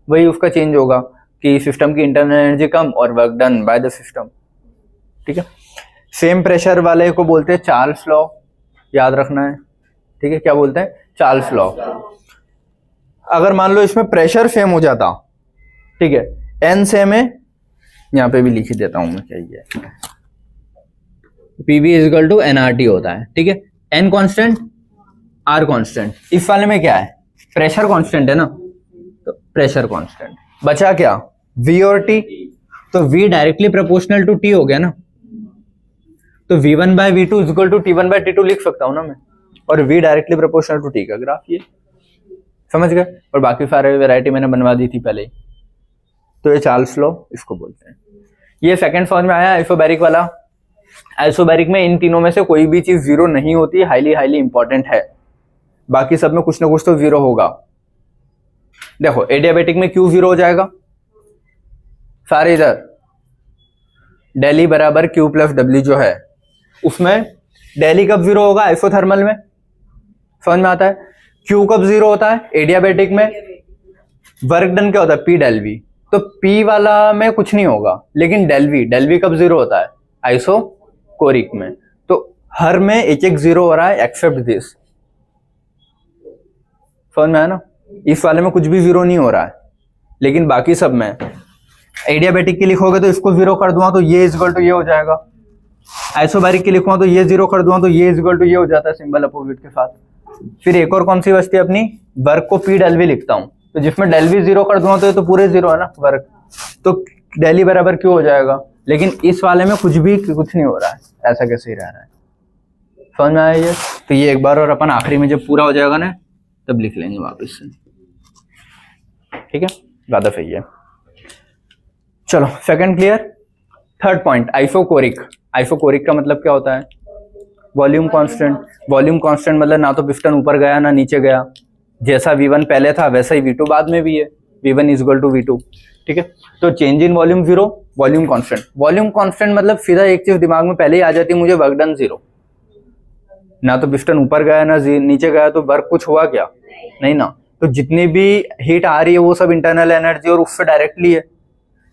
वही उसका चेंज होगा कि सिस्टम की इंटरनल एनर्जी कम और work done by the system. ठीक है, सेम प्रेशर वाले को बोलते हैं चार्ल्स लॉ, याद रखना है। ठीक है, क्या बोलते हैं, चार्ल्स लॉ। अगर मान लो इसमें प्रेशर सेम हो जाता, ठीक है, एन सेम है, यहाँ पे भी लिख देता हूं मैं, क्या ये PV is equal to NRT होता है। ठीक है, एन कांस्टेंट, आर कांस्टेंट। इस वाले में क्या है, प्रेशर कांस्टेंट है ना, तो प्रेशर कांस्टेंट, बचा क्या, V और T, तो V directly proportional to T हो गया ना, तो V1 by V2 is equal to T1 by T2 लिख सकता हूं ना मैं, और V directly proportional to T का ग्राफ ये। समझ गए? और बाकी सारे वैरायटी मैंने बनवा दी थी पहले ही। तो ये चार्ल्स लॉ इसको बोलते हैं। ये सेकंड समझ में आया, आइसोबैरिक वाला। आइसोबैरिक में इन तीनों में से कोई भी चीज जीरो नहीं होती, हाईली इंपॉर्टेंट है, बाकी सब में कुछ ना कुछ तो जीरो होगा। देखो एडियाबेटिक में क्यू जीरो हो जाएगा, सारे इधर डेली बराबर क्यू प्लस डब्ल्यू जो है, उसमें डेली कब जीरो होगा, आइसोथर्मल में। समझ में आता है? क्यू कब जीरो होता है, एडियाबेटिक में। वर्क डन क्या होता है, पी डेल वी, तो पी वाला में कुछ नहीं होगा, लेकिन डेल वी कब जीरो होता है, आइसोकोरिक में। तो हर में एक एक जीरो हो रहा है एक्सेप्ट दिस। समझ में आया ना? इस वाले में कुछ भी जीरो नहीं हो रहा है, लेकिन बाकी सब में। एडियाबेटिक के लिखोगे तो इसको जीरो कर दूंगा तो ये इज इक्वल टू ये हो जाएगा, आइसोबैरिक के लिखूंगा तो ये जीरो कर दूंगा तो ये इज इक्वल टू ये हो जाता है, सिंबल अपोजिट के साथ। फिर एक और कौन सी बचती है अपनी, वर्क को पी डेल वी लिखता हूं, तो जिसमें डेल वी जीरो कर दूंगा तो ये तो पूरे जीरो है ना वर्क, तो डेली बराबर क्यों हो जाएगा। लेकिन इस वाले में कुछ नहीं हो रहा है, ऐसा कैसे ही रह रहा है। समझ में आया ये? तो ये एक बार और अपन आखिरी में जब पूरा हो जाएगा ना तब लिख लेंगे वापस से। ठीक है, ज्यादा सही है। चलो second clear. Third point, isochoric. Isochoric का मतलब क्या होता है, वॉल्यूम कांस्टेंट। वॉल्यूम कांस्टेंट मतलब ना तो पिस्टन ऊपर गया ना नीचे गया, जैसा V1 पहले था वैसा ही V2 बाद में भी है, V1 is equal to V2। ठीक है, तो change in volume zero, volume constant. Volume constant मतलब सीधा एक चीज दिमाग में पहले ही आ जाती है मुझे, वर्क डन जीरो। ना तो पिस्टन ऊपर गया ना नीचे गया, तो वर्क कुछ हुआ क्या, नहीं ना। तो जितनी भी हीट आ रही है वो सब इंटरनल एनर्जी और उससे डायरेक्टली है।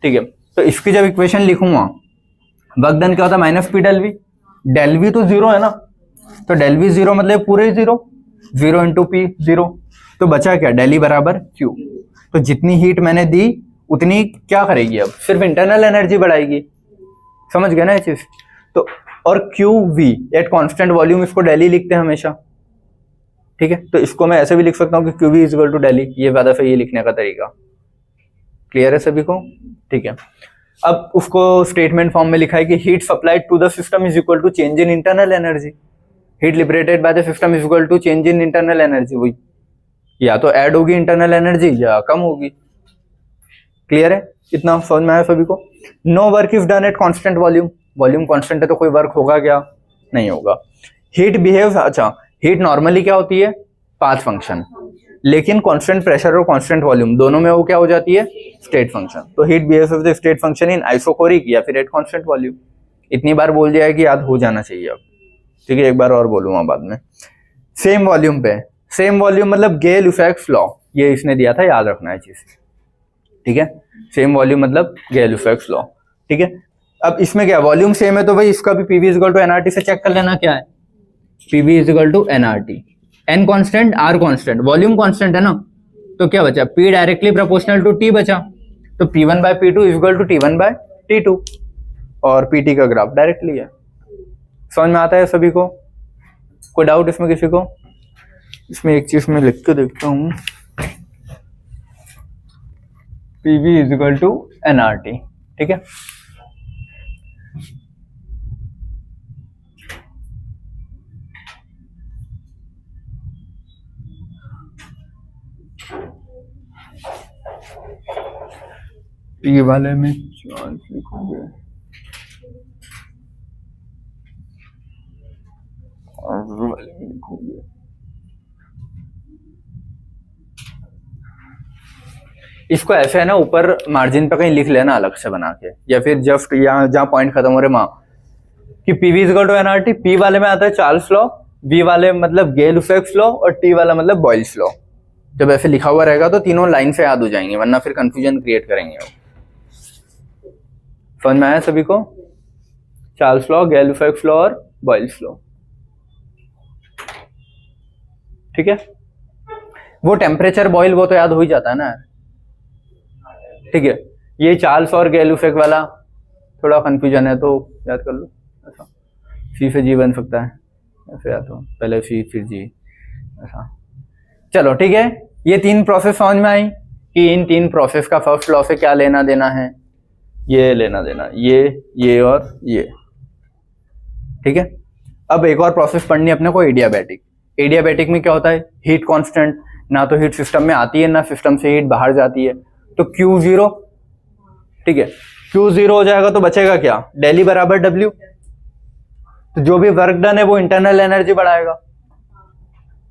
ठीक है, तो इसकी जब इक्वेशन लिखूंगा, वर्क डन क्या होता है, minus P del V. Del V तो जीरो है ना, तो डेल वी जीरो मतलब पूरे zero, zero into P zero, तो बचा क्या, डेली बराबर क्यू। तो जितनी हीट मैंने दी उतनी क्या करेगी, अब सिर्फ इंटरनल एनर्जी बढ़ाएगी। समझ गए ना ये चीज? तो और Q V at constant volume, इसको डेली लिखते हैं हमेशा। ठीक है, तो इसको मैं ऐसे भी लिख सकता हूँ कि Q V is equal to del E, ये ज्यादा सही है लिखने का तरीका। क्लियर है सभी को? ठीक है, अब उसको स्टेटमेंट फॉर्म में लिखा है कि heat supplied to the system is equal to change in internal energy, heat liberated by the system is equal to change in internal energy. वही या तो ऐड होगी इंटरनल एनर्जी या कम होगी। क्लियर है? इतना समझ में आया सभी को? No work is done at constant volume, volume constant है तो कोई वर्क होगा क्या? नहीं होगा। हीट बिहेव्स, अच्छा हीट नॉर्मली क्या होती है? पाथ फंक्शन, लेकिन कांस्टेंट प्रेशर और कांस्टेंट वॉल्यूम दोनों में वो क्या हो जाती है? State function. तो heat behaves as the state function in isochoric या फिर एट कांस्टेंट वॉल्यूम। इतनी बार बोल दिया है कि याद हो जाना चाहिए अब, ठीक है? एक बार और बोलूंगा बाद में। सेम वॉल्यूम पे, सेम वॉल्यूम मतलब गेल इफेक्ट्स लॉ, ये इसने दिया था, याद रखना है चीज, ठीक है? सेम वॉल्यूम मतलब गेल इफेक्ट्स लॉ, ठीक है? अब इसमें क्या, वॉल्यूम सेम है तो भाई इसका भी पीवी इक्वल टू एनआरटी से चेक कर लेना क्या है। PV equal to NRT, N constant R constant, volume constant है ना, तो क्या बचा? P directly proportional to T बचा, तो P1 bye P2 equal to T1 by T2, और PT का ग्राफ डायरेक्टली है। समझ में आता है सभी को? कोई डाउट इसमें किसी को? इसमें एक चीज मैं लिख के देखता हूँ, PV इक्वल टू एनआरटी, ठीक है? ये वाले में चार्ज लिखोगे और वाले में लिखोगे, इसको ऐसे है ना, ऊपर मार्जिन पे कहीं लिख लेना अलग से बना के, या फिर जस्ट यहाँ जहाँ पॉइंट खत्म हो रहे वहां कि PV equal to NRT. P वाले में आता है चार्ल्स लॉ, वी वाले मतलब गेल इफेक्ट्स लॉ, और टी वाला मतलब बॉयल्स लॉ। जब ऐसे लिखा हुआ रहेगा तो तीनों लाइन से याद हो जाएंगे, वरना फिर कंफ्यूजन क्रिएट करेंगे। समझ में आया सभी को? चार्ल्स लॉ, गेल इफेक्ट्स लॉ और बॉयल्स लॉ, ठीक है? वो टेम्परेचर बॉयल वो तो याद हो ही जाता है ना, ठीक है? ये चार्ल्स और गेल इफेक्ट वाला थोड़ा कंफ्यूजन है तो याद कर लो। ऐसा सी से जी बन सकता है, ऐसे या तो पहले सी फिर जी, ऐसा। चलो ठीक है, ये तीन प्रोसेस समझ में आई कि इन तीन प्रोसेस का फर्स्ट लॉ से क्या लेना देना है? ये लेना देना, ये और ये, ठीक है? अब एक और प्रोसेस पढ़नी है अपने को, एडियाबैटिक। एडियाबैटिक में क्या होता है? हीट कांस्टेंट, ना तो हीट सिस्टम में आती है ना सिस्टम से हीट बाहर जाती है, तो Q0, ठीक है? Q0 हो जाएगा तो बचेगा क्या? डेली बराबर W, तो जो भी वर्क डन है वो इंटरनल एनर्जी बढ़ाएगा।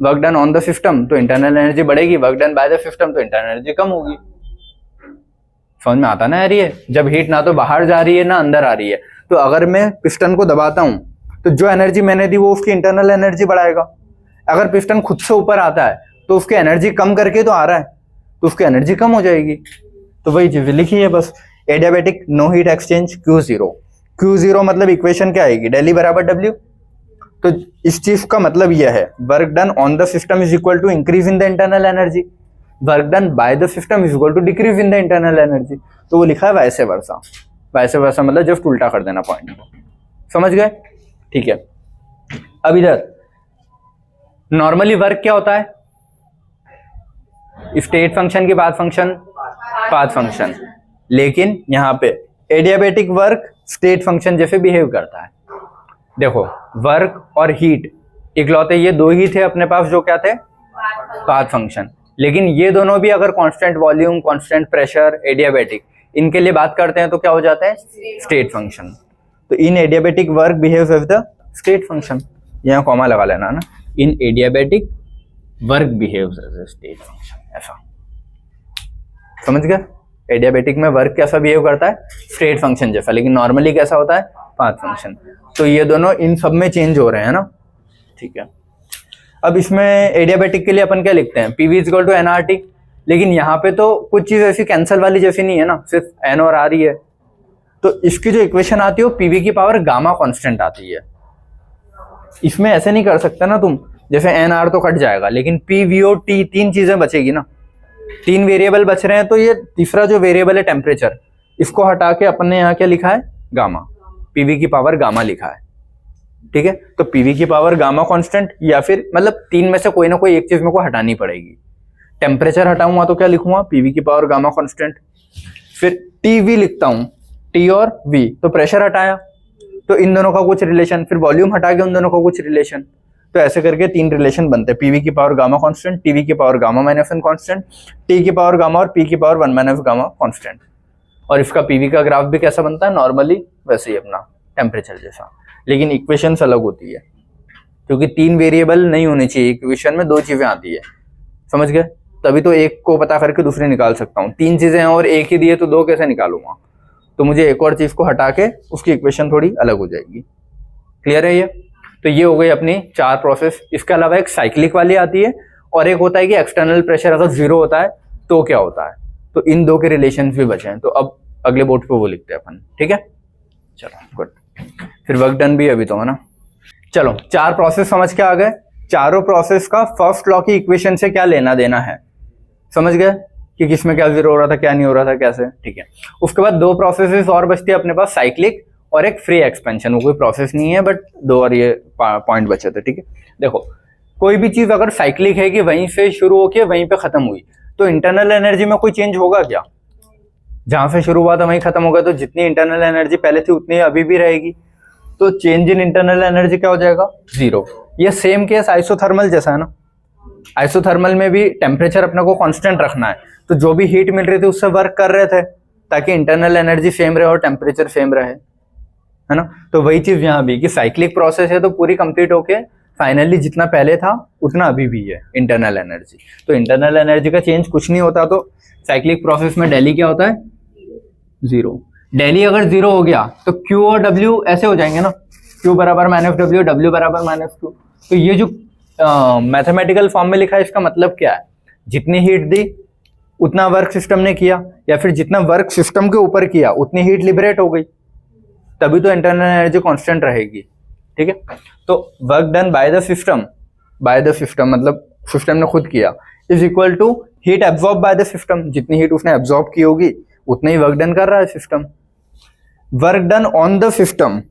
Work done on the system तो इंटरनल एनर्जी बढ़ेगी, work done by the system तो इंटरनल एनर्जी कम होगी। समझ में आता ना यार? ये जब हीट ना तो बाहर जा रही है ना अंदर आ रही है, तो अगर मैं पिस्टन को दबाता हूं तो जो एनर्जी मैंने दी वो उसकी इंटरनल एनर्जी बढ़ाएगा। अगर पिस्टन खुद से ऊपर आता है तो उसकी एनर्जी कम करके तो आ रहा है, तो उसकी एनर्जी कम हो जाएगी। तो वही चीज लिखी है बस, adiabatic no heat exchange Q0। Q0 मतलब इक्वेशन क्या आएगी? डेली बराबर W। तो इस चीज का मतलब यह है, work done on the system is equal to increase in the internal energy, work done by the system is equal to decrease in the internal energy. तो वो लिखा है वैसे वर्सा, वैसे वर्सा मतलब जस्ट उल्टा कर देना पॉइंट को। समझ गए? ठीक है। अब इधर नॉर्मली वर्क क्या होता है? स्टेट फंक्शन के बाद फंक्शन पाथ फंक्शन, लेकिन यहाँ पे एडियाबैटिक वर्क स्टेट फंक्शन जैसे बिहेव करता है। देखो, वर्क और हीट इकलौते ये दो ही थे अपने पास जो क्या थे? Path function. लेकिन ये दोनों भी अगर constant volume, constant pressure, adiabatic, इनके लिए बात करते हैं तो क्या हो जाता है? State function. तो in adiabatic work behaves as the state function, यहाँ कॉमा लगा लेना ना, in adiabatic work behaves as a state function, ऐसा समझ गए? एडियाबैटिक में वर्क कैसा बिहेव करता है? स्टेट फंक्शन जैसा, लेकिन नॉर्मली कैसा होता है? Path function. तो ये दोनों इन सब में चेंज हो रहे हैं ना, ठीक है? अब इसमें एडियाबैटिक के लिए अपन क्या लिखते हैं? पीवी इक्वल टू एनआरटी, लेकिन यहाँ पे तो कुछ चीज ऐसी कैंसल वाली जैसी नहीं है ना, सिर्फ एन और आर ही है। तो इसकी जो इक्वेशन आती है वो पीवी की पावर गामा कांस्टेंट आती है। इसमें ऐसे नहीं कर सकते ना तुम, जैसे एन आर तो कट जाएगा, लेकिन पी वी ओ टी तीन चीजें बचेगी ना, तीन वेरिएबल बच रहे हैं। तो ये तीसरा जो वेरिएबल है टेम्परेचर, इसको हटा के अपन ने यहाँ क्या लिखा है? गामा, पीवी की पावर गामा लिखा है, ठीक है? तो पीवी की पावर गामा कांस्टेंट, या फिर मतलब तीन में से कोई ना कोई एक चीज मेरे को हटानी पड़ेगी। टेम्परेचर हटाऊंगा तो क्या लिखूंगा? पीवी की पावर गामा कांस्टेंट। फिर टीवी लिखता हूं T और V, तो प्रेशर हटाया तो इन दोनों का कुछ रिलेशन, फिर वॉल्यूम हटा के उन दोनों का कुछ रिलेशन, तो ऐसे करके 3 रिलेशन बनते हैं, PV की पावर गामा कांस्टेंट, TV की power gamma minus 1 constant, T की पावर गामा और P की पावर 1 माइनस गामा कांस्टेंट। और इसका PV का ग्राफ भी कैसा बनता है, नॉर्मली वैसे ही अपना टेम्परेचर जैसा, लेकिन इक्वेशंस अलग होती है क्योंकि 3 वेरिएबल नहीं होनी चाहिए इक्वेशन में, 2 चीजें आती है, समझ गए? तभी तो एक को पता करके दूसरी निकाल सकता हूँ। 3 चीजें हैं और एक ही दिए तो 2 कैसे निकालूंगा? तो मुझे एक और चीज को हटा के उसकी इक्वेशन थोड़ी अलग हो जाएगी। क्लियर है ये? तो ये हो गई अपनी 4 प्रोसेस। इसके अलावा एक साइक्लिक वाली आती है और एक होता है कि एक्सटर्नल प्रेशर अगर 0 होता है तो क्या होता है। तो इन 2 के रिलेशन भी बचे हैं, तो अब अगले बोर्ड पे वो लिखते हैं अपन, ठीक है? चलो गुड, फिर वर्क डन भी अभी तो है ना। चलो 4 प्रोसेस समझ के आ गए। चारों प्रोसेस का फर्स्ट लॉ की इक्वेशन से क्या लेना देना है, समझ गए कि किसमें क्या 0 हो रहा था, क्या नहीं हो रहा था, कैसे, ठीक है? उसके बाद 2 प्रोसेसेस और बचती है अपने पास, साइक्लिक और एक फ्री एक्सपेंशन। वो कोई प्रोसेस नहीं है बट 2 और ये पॉइंट बचे थे, ठीक है? देखो कोई भी चीज अगर साइक्लिक है कि वहीं से शुरू होके वहीं पे खत्म हुई, तो इंटरनल एनर्जी में कोई चेंज होगा क्या? जहां से शुरू हुआ था वहीं खत्म होगा, तो जितनी इंटरनल एनर्जी पहले थी उतनी अभी भी रहेगी, तो चेंज इन इंटरनल एनर्जी क्या हो जाएगा, 0। ये सेम केस आइसोथर्मल जैसा है ना। आइसोथर्मल में भी टेम्परेचर अपने को कांस्टेंट रखना है, तो जो भी हीट मिल रही थी उससे वर्क कर रहे थे ताकि इंटरनल एनर्जी सेम रहे और टेम्परेचर सेम रहे, है ना? तो वही चीज यहाँ भी कि साइक्लिक प्रोसेस है तो पूरी कंप्लीट होके फाइनली जितना पहले था उतना अभी भी है इंटरनल एनर्जी। तो इंटरनल एनर्जी का चेंज कुछ नहीं होता, तो साइक्लिक प्रोसेस में डेली क्या होता है, 0। डेली अगर 0 हो गया तो Q और W ऐसे हो जाएंगे ना, Q बराबर -W, W बराबर -Q। तो ये जो मैथमेटिकल फॉर्म में लिखा है इसका मतलब क्या है, जितनी हीट दी उतना वर्क सिस्टम ने किया, या फिर जितना वर्क सिस्टम के ऊपर किया उतनी हीट लिबरेट हो गई, तभी तो इंटरनल एनर्जी कांस्टेंट रहेगी, ठीक है? तो work done by the system मतलब सिस्टम ने खुद किया, is equal to heat absorb by the system. जितनी हीट उसने एब्जॉर्ब की होगी उतना ही वर्क डन कर रहा है system. Work done on the system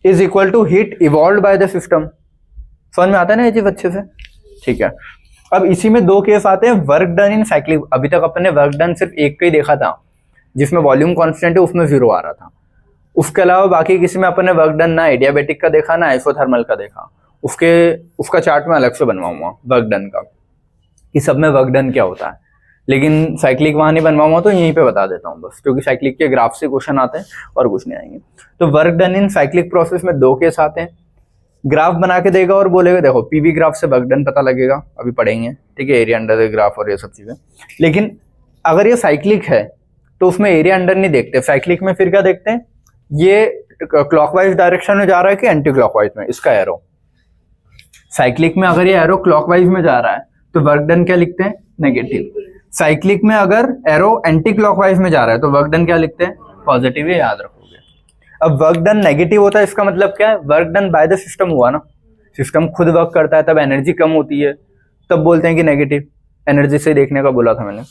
is equal to heat evolve by the system. समझ में आता है ना ये चीज अच्छे से, ठीक है? अब इसी में 2 केस आते हैं, वर्क डन इन साइक्लिक। अभी तक अपन ने वर्क डन सिर्फ एक का ही देखा था जिसमें वॉल्यूम कांस्टेंट है, उसमें 0 आ रहा था। उसके अलावा बाकी किसी में अपन ने वर्क डन ना एडियाबेटिक का देखा ना आइसोथर्मल का देखा। उसका चार्ट मैं अलग से बनवाऊंगा वर्क डन का कि सब में वर्क डन क्या होता है, लेकिन साइक्लिक वहां नहीं बनवाऊंगा, तो यहीं पे बता देता हूँ बस, क्योंकि साइक्लिक के ग्राफ से क्वेश्चन आते हैं और कुछ नहीं आएंगे। तो वर्क डन इन साइक्लिक प्रोसेस में 2 केस आते हैं, ग्राफ बना के देगा और बोलेगा देखो पीवी ग्राफ से वर्क डन पता लगेगा, अभी पढ़ेंगे, ठीक है? एरिया अंडर द ग्राफ और ये सब चीजें। लेकिन अगर ये साइक्लिक है तो उसमें एरिया अंडर नहीं देखते, साइक्लिक में फिर क्या देखते हैं, ये क्लॉकवाइज डायरेक्शन में जा रहा है कि एंटी क्लॉकवाइज में, इसका एरो। साइक्लिक में अगर ये एरो क्लॉकवाइज में जा रहा है तो वर्क डन क्या लिखते हैं, नेगेटिव। साइक्लिक में अगर एरो एंटी क्लॉकवाइज में जा रहा है तो वर्क डन क्या लिखते हैं, पॉजिटिव। ये याद रखोगे। अब वर्क डन नेगेटिव होता है, इसका मतलब क्या है, work done by the system हुआ ना, सिस्टम खुद वर्क करता है तब एनर्जी कम होती है, तब बोलते हैं कि नेगेटिव। एनर्जी से देखने का बोला था मैंने।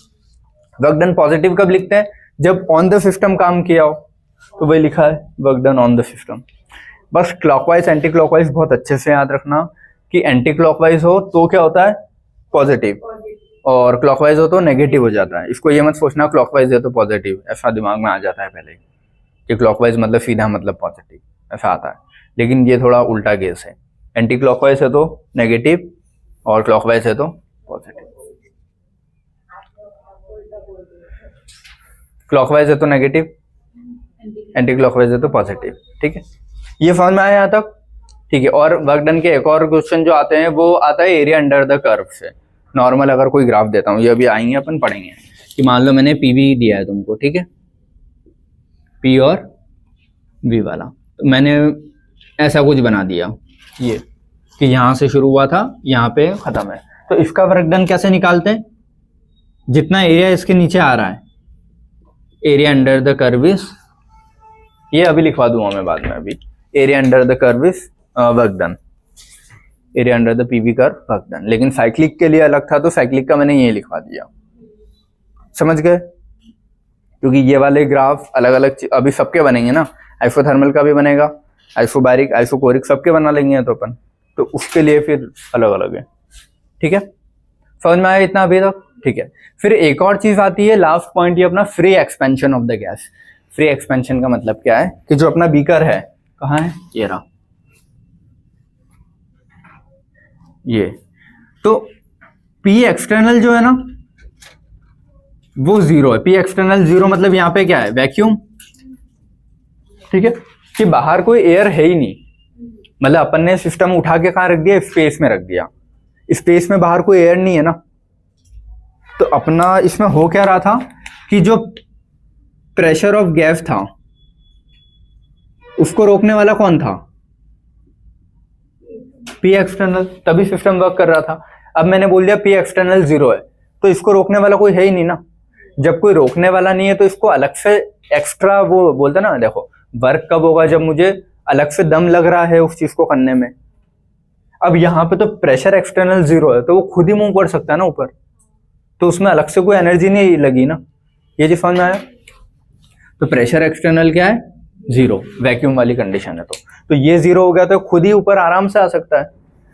वर्क डन पॉजिटिव कब लिखते हैं, जब ऑन द सिस्टम काम किया हो, तो वही लिखा है work done on the system. बस क्लॉकवाइज एंटी क्लॉकवाइज बहुत अच्छे से याद रखना कि एंटी क्लॉकवाइज हो तो क्या होता है, पॉजिटिव, और क्लॉकवाइज हो तो नेगेटिव हो जाता है। इसको ये मत सोचना क्लॉकवाइज है तो पॉजिटिव, ऐसा दिमाग में आ जाता है पहले कि क्लॉकवाइज मतलब सीधा मतलब पॉजिटिव, ऐसा आता है, लेकिन ये थोड़ा उल्टा केस है। एंटी क्लॉकवाइज है तो नेगेटिव और क्लॉकवाइज है तो पॉजिटिव। क्लॉकवाइज है तो नेगेटिव, एंटी क्लॉकवाइज है तो पॉजिटिव, ठीक है? ये समझ में आया यहाँ तक, ठीक है? और वर्क डन के एक और क्वेश्चन जो आते हैं वो आता है एरिया अंडर द कर्व से। नॉर्मल अगर कोई ग्राफ देता हूँ, ये अभी आएंगे अपन पढ़ेंगे कि मान लो मैंने पीवी दिया है तुमको, ठीक है, पी और वी वाला, तो मैंने ऐसा कुछ बना दिया ये कि यहाँ से शुरू हुआ था यहाँ पे खत्म है, तो इसका वर्क डन कैसे निकालते हैं, जितना एरिया इसके नीचे आ रहा है, area under the curve is, ये अभी लिखवा दूंगा मैं बाद में, अभी area under the curve is work done, area under the PV curve work done. लेकिन साइक्लिक के लिए अलग था तो साइक्लिक का मैंने ये लिखवा दिया, समझ गए? क्योंकि ये वाले ग्राफ अलग अलग अभी सबके बनेंगे ना, आइसोथर्मल का भी बनेगा, आइसोबैरिक आइसोकोरिक सबके बना लेंगे तो अपन, तो उसके लिए फिर अलग अलग है, ठीक है? समझ में आया इतना अभी तक, ठीक है? फिर एक और चीज आती है लास्ट पॉइंट, ये अपना free expansion of the gas. Free expansion का मतलब क्या है कि जो अपना बीकर है कहाँ है, ये रहा, ये तो पी एक्सटर्नल जो है ना वो जीरो है। पी एक्सटर्नल जीरो मतलब यहाँ पे क्या है, वैक्यूम, ठीक है, कि बाहर कोई एयर है ही नहीं, मतलब अपन ने सिस्टम उठा के कहाँ रख दिया, स्पेस में रख दिया, स्पेस में बाहर कोई एयर नहीं है ना। तो अपना इसमें हो क्या रहा था कि जो प्रेशर ऑफ गैस था उसको रोकने वाला कौन था, पी एक्सटर्नल, तभी सिस्टम वर्क कर रहा था। अब मैंने बोल दिया पी एक्सटर्नल जीरो है, तो इसको रोकने वाला कोई है ही नहीं ना। जब कोई रोकने वाला नहीं है तो इसको अलग से एक्स्ट्रा वो बोलते ना, देखो वर्क कब होगा, जब मुझे अलग से दम लग रहा है उस चीज को करने में। अब यहाँ पे तो प्रेशर एक्सटर्नल जीरो है, तो वो खुद ही मूव कर सकता है ना ऊपर, तो उसमें अलग से कोई एनर्जी नहीं लगी ना। ये जो समझ में आया, तो प्रेशर एक्सटर्नल क्या है, जीरो, वैक्यूम वाली कंडीशन है। तो ये जीरो हो गया तो खुद ही ऊपर आराम से आ सकता है।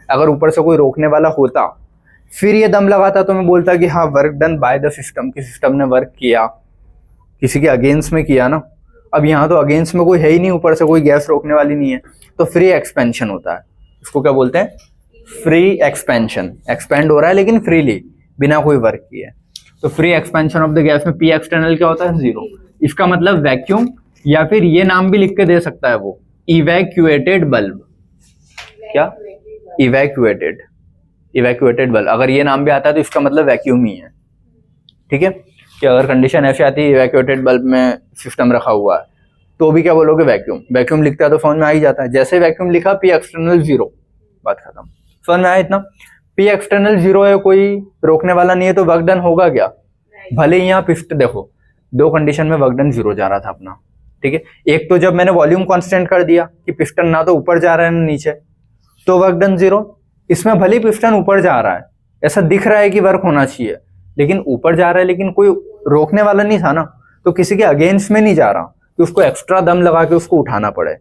अगर ऊपर से कोई रोकने वाला होता फिर ये दम लगाता तो मैं बोलता कि हाँ work done by the system, कि सिस्टम ने वर्क किया, किसी के अगेंस्ट में किया ना। अब यहाँ तो अगेंस्ट में कोई है ही नहीं, ऊपर से कोई गैस रोकने वाली नहीं है, तो फ्री एक्सपेंशन होता है। इसको क्या बोलते हैं, फ्री एक्सपेंशन, एक्सपेंड हो रहा है लेकिन फ्रीली, बिना कोई वर्क किए। तो free expansion of the gas में पी एक्सटर्नल क्या होता है, जीरो। इसका मतलब वैक्यूम, या फिर ये नाम भी लिख के दे सकता है वो, इवैक्यूएटेड बल्ब। क्या, इवैक्यूएटेड, इवैक्यूएटेड बल्ब, अगर ये नाम भी आता है तो इसका मतलब वैक्यूम ही है, ठीक है। कि अगर कंडीशन ऐसी आती है इवैक्यूएटेड बल्ब में सिस्टम रखा हुआ है तो भी क्या बोलोगे, वैक्यूम। वैक्यूम लिखता है तो समझ में आ ही जाता है, जैसे वैक्यूम लिखा पी एक्सटर्नल जीरो, बात खत्म। समझ में आया इतना, पी एक्सटर्नल जीरो है, कोई रोकने वाला नहीं है, तो वर्क डन होगा क्या, भले ही यहाँ पिस्टन, देखो दो कंडीशन में वर्क डन जीरो जा रहा था अपना, ठीक है। एक तो जब मैंने वॉल्यूम कांस्टेंट कर दिया कि पिस्टन ना तो ऊपर जा रहा है ना नीचे, तो वर्क डन जीरो। इसमें भले पिस्टन ऊपर जा रहा है, ऐसा दिख रहा है कि वर्क होना चाहिए, लेकिन ऊपर जा रहा है, लेकिन कोई रोकने वाला नहीं था ना, तो किसी के अगेंस्ट में नहीं जा रहा कि उसको एक्स्ट्रा दम लगा के उसको उठाना पड़े,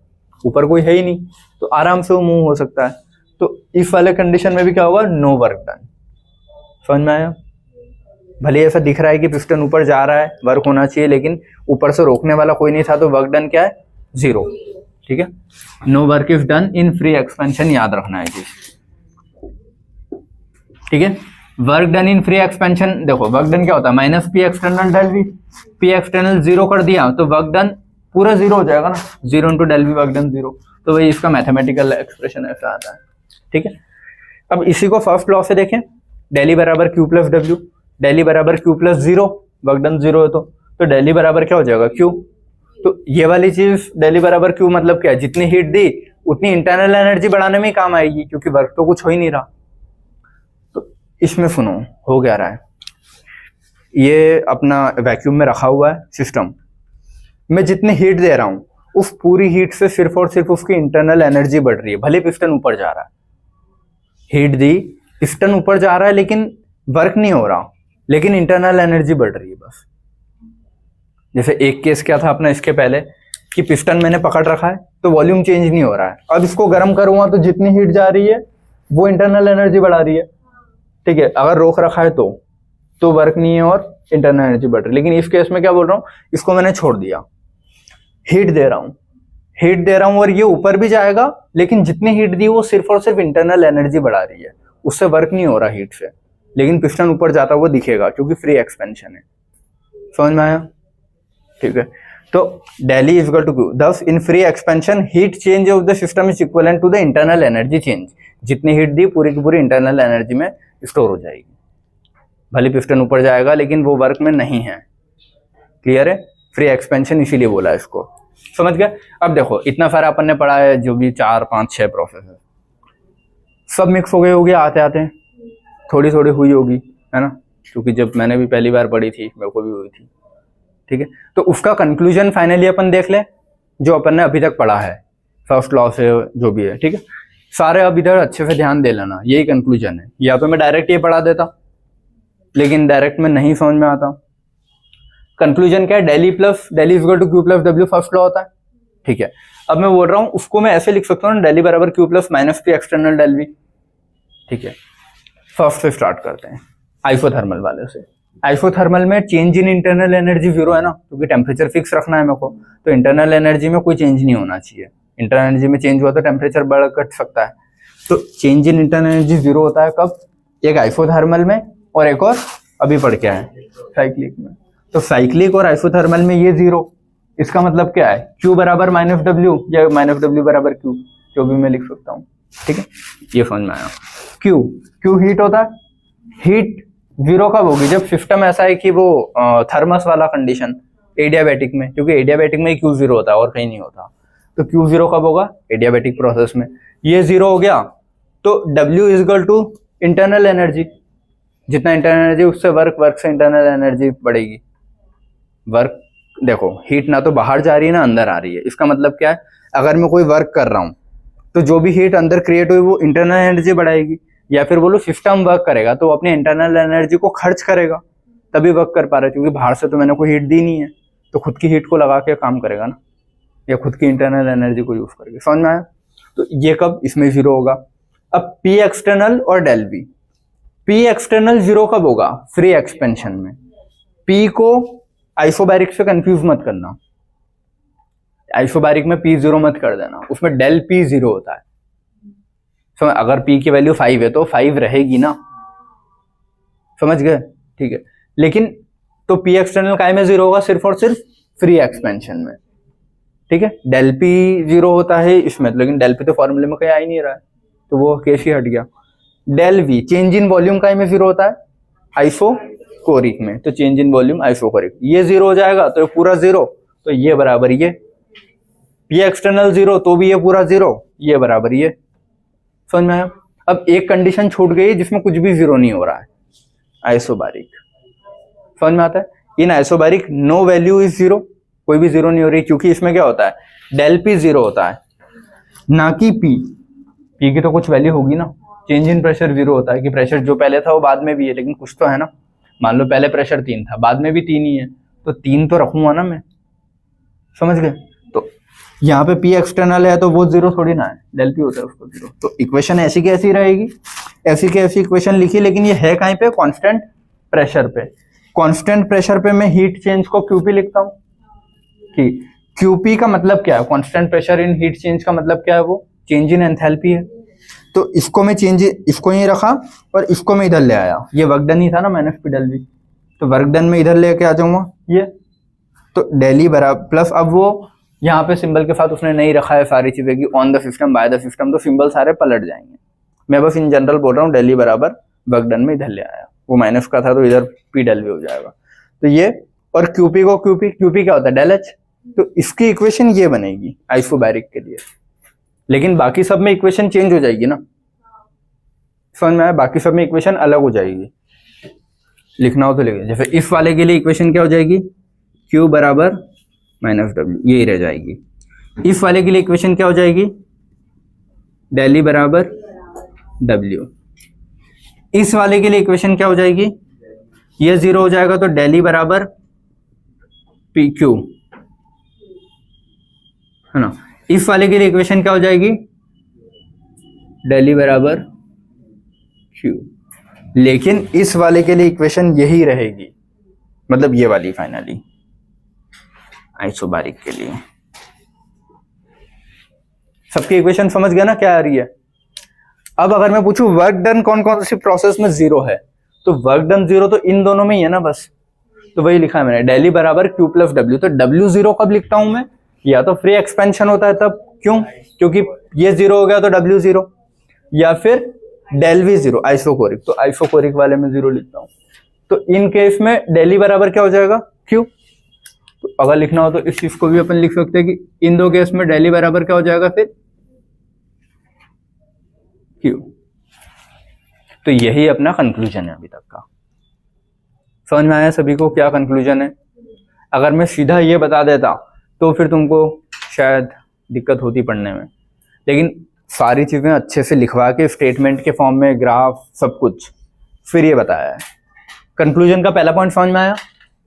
ऊपर कोई है ही नहीं, तो आराम से वो मूव हो सकता है। तो इस वाले कंडीशन में भी क्या होगा, नो वर्क डन। समझ में आया, भले ऐसा दिख रहा है कि पिस्टन ऊपर जा रहा है, वर्क होना चाहिए, लेकिन ऊपर से रोकने वाला कोई नहीं था, तो वर्क डन क्या है, जीरो, ठीक है। No work is done in free expansion, याद रखना है चीज, ठीक है। Work done in free expansion, देखो वर्क डन क्या होता है, minus P external del V. P external zero कर दिया तो वर्क डन पूरा जीरो हो जाएगा ना, zero into del V work done zero. तो वही इसका मैथमेटिकल एक्सप्रेशन ऐसा आता है, ठीक है। अब इसी को फर्स्ट लॉ से देखें, डेली बराबर क्यू प्लस डब्ल्यू, डेली बराबर Q plus zero, work done zero है तो डेली बराबर क्या हो जाएगा, क्यू। तो ये वाली चीज डेली बराबर क्यू मतलब क्या है, जितनी हीट दी उतनी इंटरनल एनर्जी बढ़ाने में ही काम आएगी, क्योंकि वर्क तो कुछ हो ही नहीं रहा। तो इसमें सुनो हो क्या रहा है, ये अपना वैक्यूम में रखा हुआ है सिस्टम, मैं जितनी हीट दे रहा हूं उस पूरी हीट से सिर्फ और सिर्फ उसकी इंटरनल एनर्जी बढ़ रही है। भले पिस्टन ऊपर जा रहा है, हीट दी, पिस्टन ऊपर जा रहा है लेकिन वर्क नहीं हो रहा, लेकिन इंटरनल एनर्जी बढ़ रही है बस। जैसे एक केस क्या था अपना इसके पहले, कि पिस्टन मैंने पकड़ रखा है तो वॉल्यूम चेंज नहीं हो रहा है, अब इसको गर्म करूंगा तो जितनी हीट जा रही है वो इंटरनल एनर्जी बढ़ा रही है, ठीक है। अगर रोक रखा है तो वर्क नहीं है और इंटरनल एनर्जी बढ़ रही है। लेकिन इस केस में क्या बोल रहा हूँ, इसको मैंने छोड़ दिया, हीट दे रहा हूं और ये ऊपर भी जाएगा, लेकिन जितनी हीट दी वो सिर्फ और सिर्फ इंटरनल एनर्जी बढ़ा रही है, उससे वर्क नहीं हो रहा हीट से, लेकिन पिस्टन ऊपर जाता हुआ दिखेगा क्योंकि फ्री एक्सपेंशन है। समझ में आया, ठीक है। तो del U is equal to q, thus in free expansion heat change of the system is equivalent to the internal energy change. जितनी हीट दी पूरी की पूरी इंटरनल एनर्जी में स्टोर हो जाएगी, भले पिस्टन ऊपर जाएगा लेकिन वो वर्क में नहीं है। क्लियर है, फ्री एक्सपेंशन इसीलिए बोला है इसको, समझ गए। अब देखो इतना सारा अपन ने पढ़ा है, जो भी 4 5 6 प्रोसेस है, सब मिक्स हो गए होगी आते आते, थोड़ी थोड़ी हुई होगी, है ना, क्योंकि जब मैंने भी पहली बार पढ़ी थी मेरे को भी हुई थी, ठीक है। तो उसका कंक्लूजन फाइनली अपन देख ले, जो अपन ने अभी तक पढ़ा है फर्स्ट लॉ से जो भी है, ठीक है। सारे अब इधर अच्छे से ध्यान दे लेना, यही कंक्लूजन है। या तो मैं डायरेक्ट ये पढ़ा देता, लेकिन डायरेक्ट में नहीं समझ में आता। कंक्लूजन क्या है, del E is equal to Q plus W first law होता है, ठीक है। अब मैं बोल रहा हूँ उसको मैं ऐसे लिख सकता हूँ, डेली बराबर Q plus minus P external del V, ठीक है। फर्स्ट से स्टार्ट करते हैं, आइसोथर्मल वाले से। आइसोथर्मल में change in internal energy zero है ना, क्योंकि टेम्परेचर फिक्स रखना है मेरे को, तो इंटरनल एनर्जी में कोई चेंज नहीं होना चाहिए। इंटरनल एनर्जी में चेंज हुआ तो टेम्परेचर बढ़ घट सकता है, तो change in internal energy zero होता है कब, एक आइसोथर्मल में और एक और अभी पढ़ के आए साइक्लिक में। तो साइक्लिक और आइसोथर्मल में ये जीरो, इसका मतलब क्या है, Q बराबर माइनस डब्ल्यू या माइनस डब्ल्यू बराबर Q, जो भी मैं लिख सकता हूँ, ठीक है, ये समझ में आया। Q हीट होता है, हीट जीरो कब होगी, जब सिस्टम ऐसा है कि वो थर्मस वाला कंडीशन एडियाबैटिक में, क्योंकि एडियाबैटिक में ही Q जीरो होता है और कहीं नहीं होता, तो Q जीरो कब होगा, एडियाबैटिक प्रोसेस में। ये जीरो हो गया तो W is equal to internal energy, जितना इंटरनल एनर्जी उससे वर्क से इंटरनल एनर्जी बढ़ेगी। वर्क देखो, हीट ना तो बाहर जा रही है ना अंदर आ रही है, इसका मतलब क्या है, अगर मैं कोई वर्क कर रहा हूँ तो जो भी हीट अंदर क्रिएट हुई वो इंटरनल एनर्जी बढ़ाएगी, या फिर बोलो सिस्टम वर्क करेगा तो अपने इंटरनल एनर्जी को खर्च करेगा, तभी वर्क कर पा रहा है, क्योंकि बाहर से तो मैंने कोई हीट दी नहीं है, तो खुद की हीट को लगा के काम करेगा ना, या खुद की इंटरनल एनर्जी को यूज करके। समझ में आया? तो ये कब इसमें जीरो होगा। अब पी एक्सटर्नल और del V, P external zero कब होगा, फ्री एक्सपेंशन में। पी को आइसोबैरिक से कंफ्यूज मत करना, आइसोबैरिक में पी जीरो मत कर देना, उसमें डेल पी जीरो होता है। समझ, अगर पी की वैल्यू 5 है तो 5 रहेगी ना, समझ गए, ठीक है। लेकिन तो पी एक्सटर्नल काय में जीरो होगा, सिर्फ और सिर्फ फ्री एक्सपेंशन में, ठीक है। डेल पी जीरो होता है इसमें, लेकिन डेल पी तो फॉर्मूले में कहीं आ ही नहीं रहा है, तो वो केस ही हट गया। Del V change in volume काय में जीरो होता है, आइसोकोरिक में, तो चेंज इन वॉल्यूम आइसोकोरिक, ये जीरो हो जाएगा तो ये पूरा जीरो, तो ये बराबर ये, पी एक्सटर्नल जीरो तो भी ये पूरा जीरो, ये बराबर ये। समझ में आया? अब एक कंडीशन छूट गई जिसमें कुछ भी जीरो नहीं हो रहा है, आइसोबारिक। समझ में आता है? In isobaric no value is zero, कोई भी जीरो नहीं हो रही, क्योंकि इसमें क्या होता है, डेल पी जीरो होता है ना कि पी, पी की तो कुछ वैल्यू होगी ना। चेंज इन प्रेशर जीरो होता है कि प्रेशर जो पहले था वो बाद में भी है, लेकिन कुछ तो है ना। मान लो पहले प्रेशर 3 था, बाद में भी 3 ही है, तो 3 तो रखूंगा ना मैं। समझ गए? तो यहाँ पे पी एक्सटर्नल है तो वो जीरो थोड़ी ना है, डेल पी होता है उसको जीरो। तो इक्वेशन ऐसी की ऐसी रहेगी, ऐसी की ऐसी इक्वेशन लिखी, लेकिन ये है कहीं पे, कांस्टेंट प्रेशर पे। कांस्टेंट प्रेशर पे मैं हीट चेंज को क्यूपी लिखता हूँ कि क्यूपी का मतलब क्या है, constant pressure in heat change का मतलब क्या है, वो चेंज इन एंथैल्पी है। तो इसको मैं चेंज, इसको यहीं रखा और इसको मैं इधर ले आया, ये वर्क डन ही था ना माइनस पी डेल वी, तो वर्क डन में इधर लेके आ जाऊंगा ये, तो डेली बराबर प्लस, अब वो यहाँ पे सिंबल के साथ उसने नहीं रखा है सारी चीजें की on the system bye the system, तो सिंबल सारे पलट जाएंगे। मैं बस इन जनरल बोल रहा हूँ, डेली बराबर वर्क डन में इधर ले आया, वो माइनस का था तो इधर पी डेल वी हो जाएगा। तो ये, और क्यूपी को क्यूपी क्या होता है, डेल एच, तो इसकी इक्वेशन ये बनेगी आइसोबैरिक के लिए। लेकिन बाकी सब में इक्वेशन चेंज हो जाएगी ना, समझ में आया? बाकी सब में इक्वेशन अलग हो जाएगी, लिखना हो तो लिखिए। जैसे इस वाले के लिए इक्वेशन क्या हो जाएगी, Q बराबर माइनस डब्ल्यू, यही रह जाएगी। इस वाले के लिए इक्वेशन क्या हो जाएगी, डेल ई बराबर W। इस वाले के लिए इक्वेशन क्या हो जाएगी, ये जीरो हो जाएगा तो डेल ई बराबर पी क्यू, है ना। इस वाले के लिए इक्वेशन क्या हो जाएगी, डेल ई बराबर क्यू। लेकिन इस वाले के लिए इक्वेशन यही रहेगी, मतलब ये वाली फाइनली आइसोबारिक के लिए। सबकी इक्वेशन समझ गया ना क्या आ रही है। अब अगर मैं पूछूं वर्क डन कौन कौन सी प्रोसेस में जीरो है, तो वर्क डन जीरो तो इन दोनों में ही है ना बस, तो वही लिखा है मैंने, डेल ई बराबर क्यू प्लस डब्ल्यू। तो डब्ल्यू जीरो कब लिखता हूं मैं, या तो फ्री एक्सपेंशन होता है तब, क्यों, क्योंकि ये जीरो हो गया तो डब्ल्यू जीरो, या फिर डेल वी जीरो आइसोकोरिक, तो आइसोकोरिक वाले में जीरो लिखता हूं। तो इन केस में डेल ई बराबर क्या हो जाएगा, क्यू। तो अगर लिखना हो तो इस चीज को भी अपन लिख सकते हैं कि इन दो केस में डेल ई बराबर क्या हो जाएगा फिर, क्यू। तो यही अपना कंक्लूजन है अभी तक का। समझ में आया सभी को क्या कंक्लूजन है? अगर मैं सीधा ये बता देता तो फिर तुमको शायद दिक्कत होती पढ़ने में, लेकिन सारी चीजें अच्छे से लिखवा के स्टेटमेंट के फॉर्म में, ग्राफ सब कुछ, फिर ये बताया है। कंक्लूजन का पहला पॉइंट समझ में आया।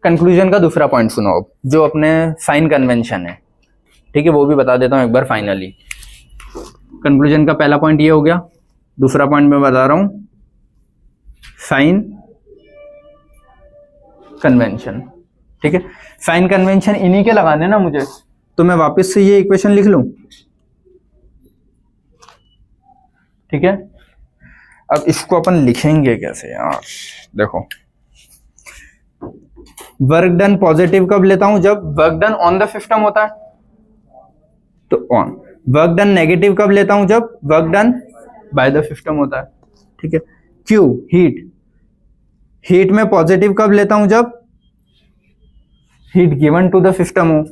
कंक्लूजन का दूसरा पॉइंट सुनो, जो अपने साइन कन्वेंशन है, ठीक है, वो भी बता देता हूँ एक बार फाइनली। कंक्लूजन का पहला पॉइंट ये हो गया, दूसरा पॉइंट मैं बता रहा हूं, साइन कन्वेंशन, ठीक है। साइन कन्वेंशन इन्हीं के लगाने ना मुझे, तो मैं वापस से ये इक्वेशन लिख लूं, ठीक है। अब इसको अपन लिखेंगे कैसे यार, देखो वर्क डन पॉजिटिव कब लेता हूं, जब work done on the system होता है, तो ऑन। वर्क डन नेगेटिव कब लेता हूं, जब work done by the system होता है, ठीक है। क्यू हीट, हीट में पॉजिटिव कब लेता हूं, जब heat given to the system हो,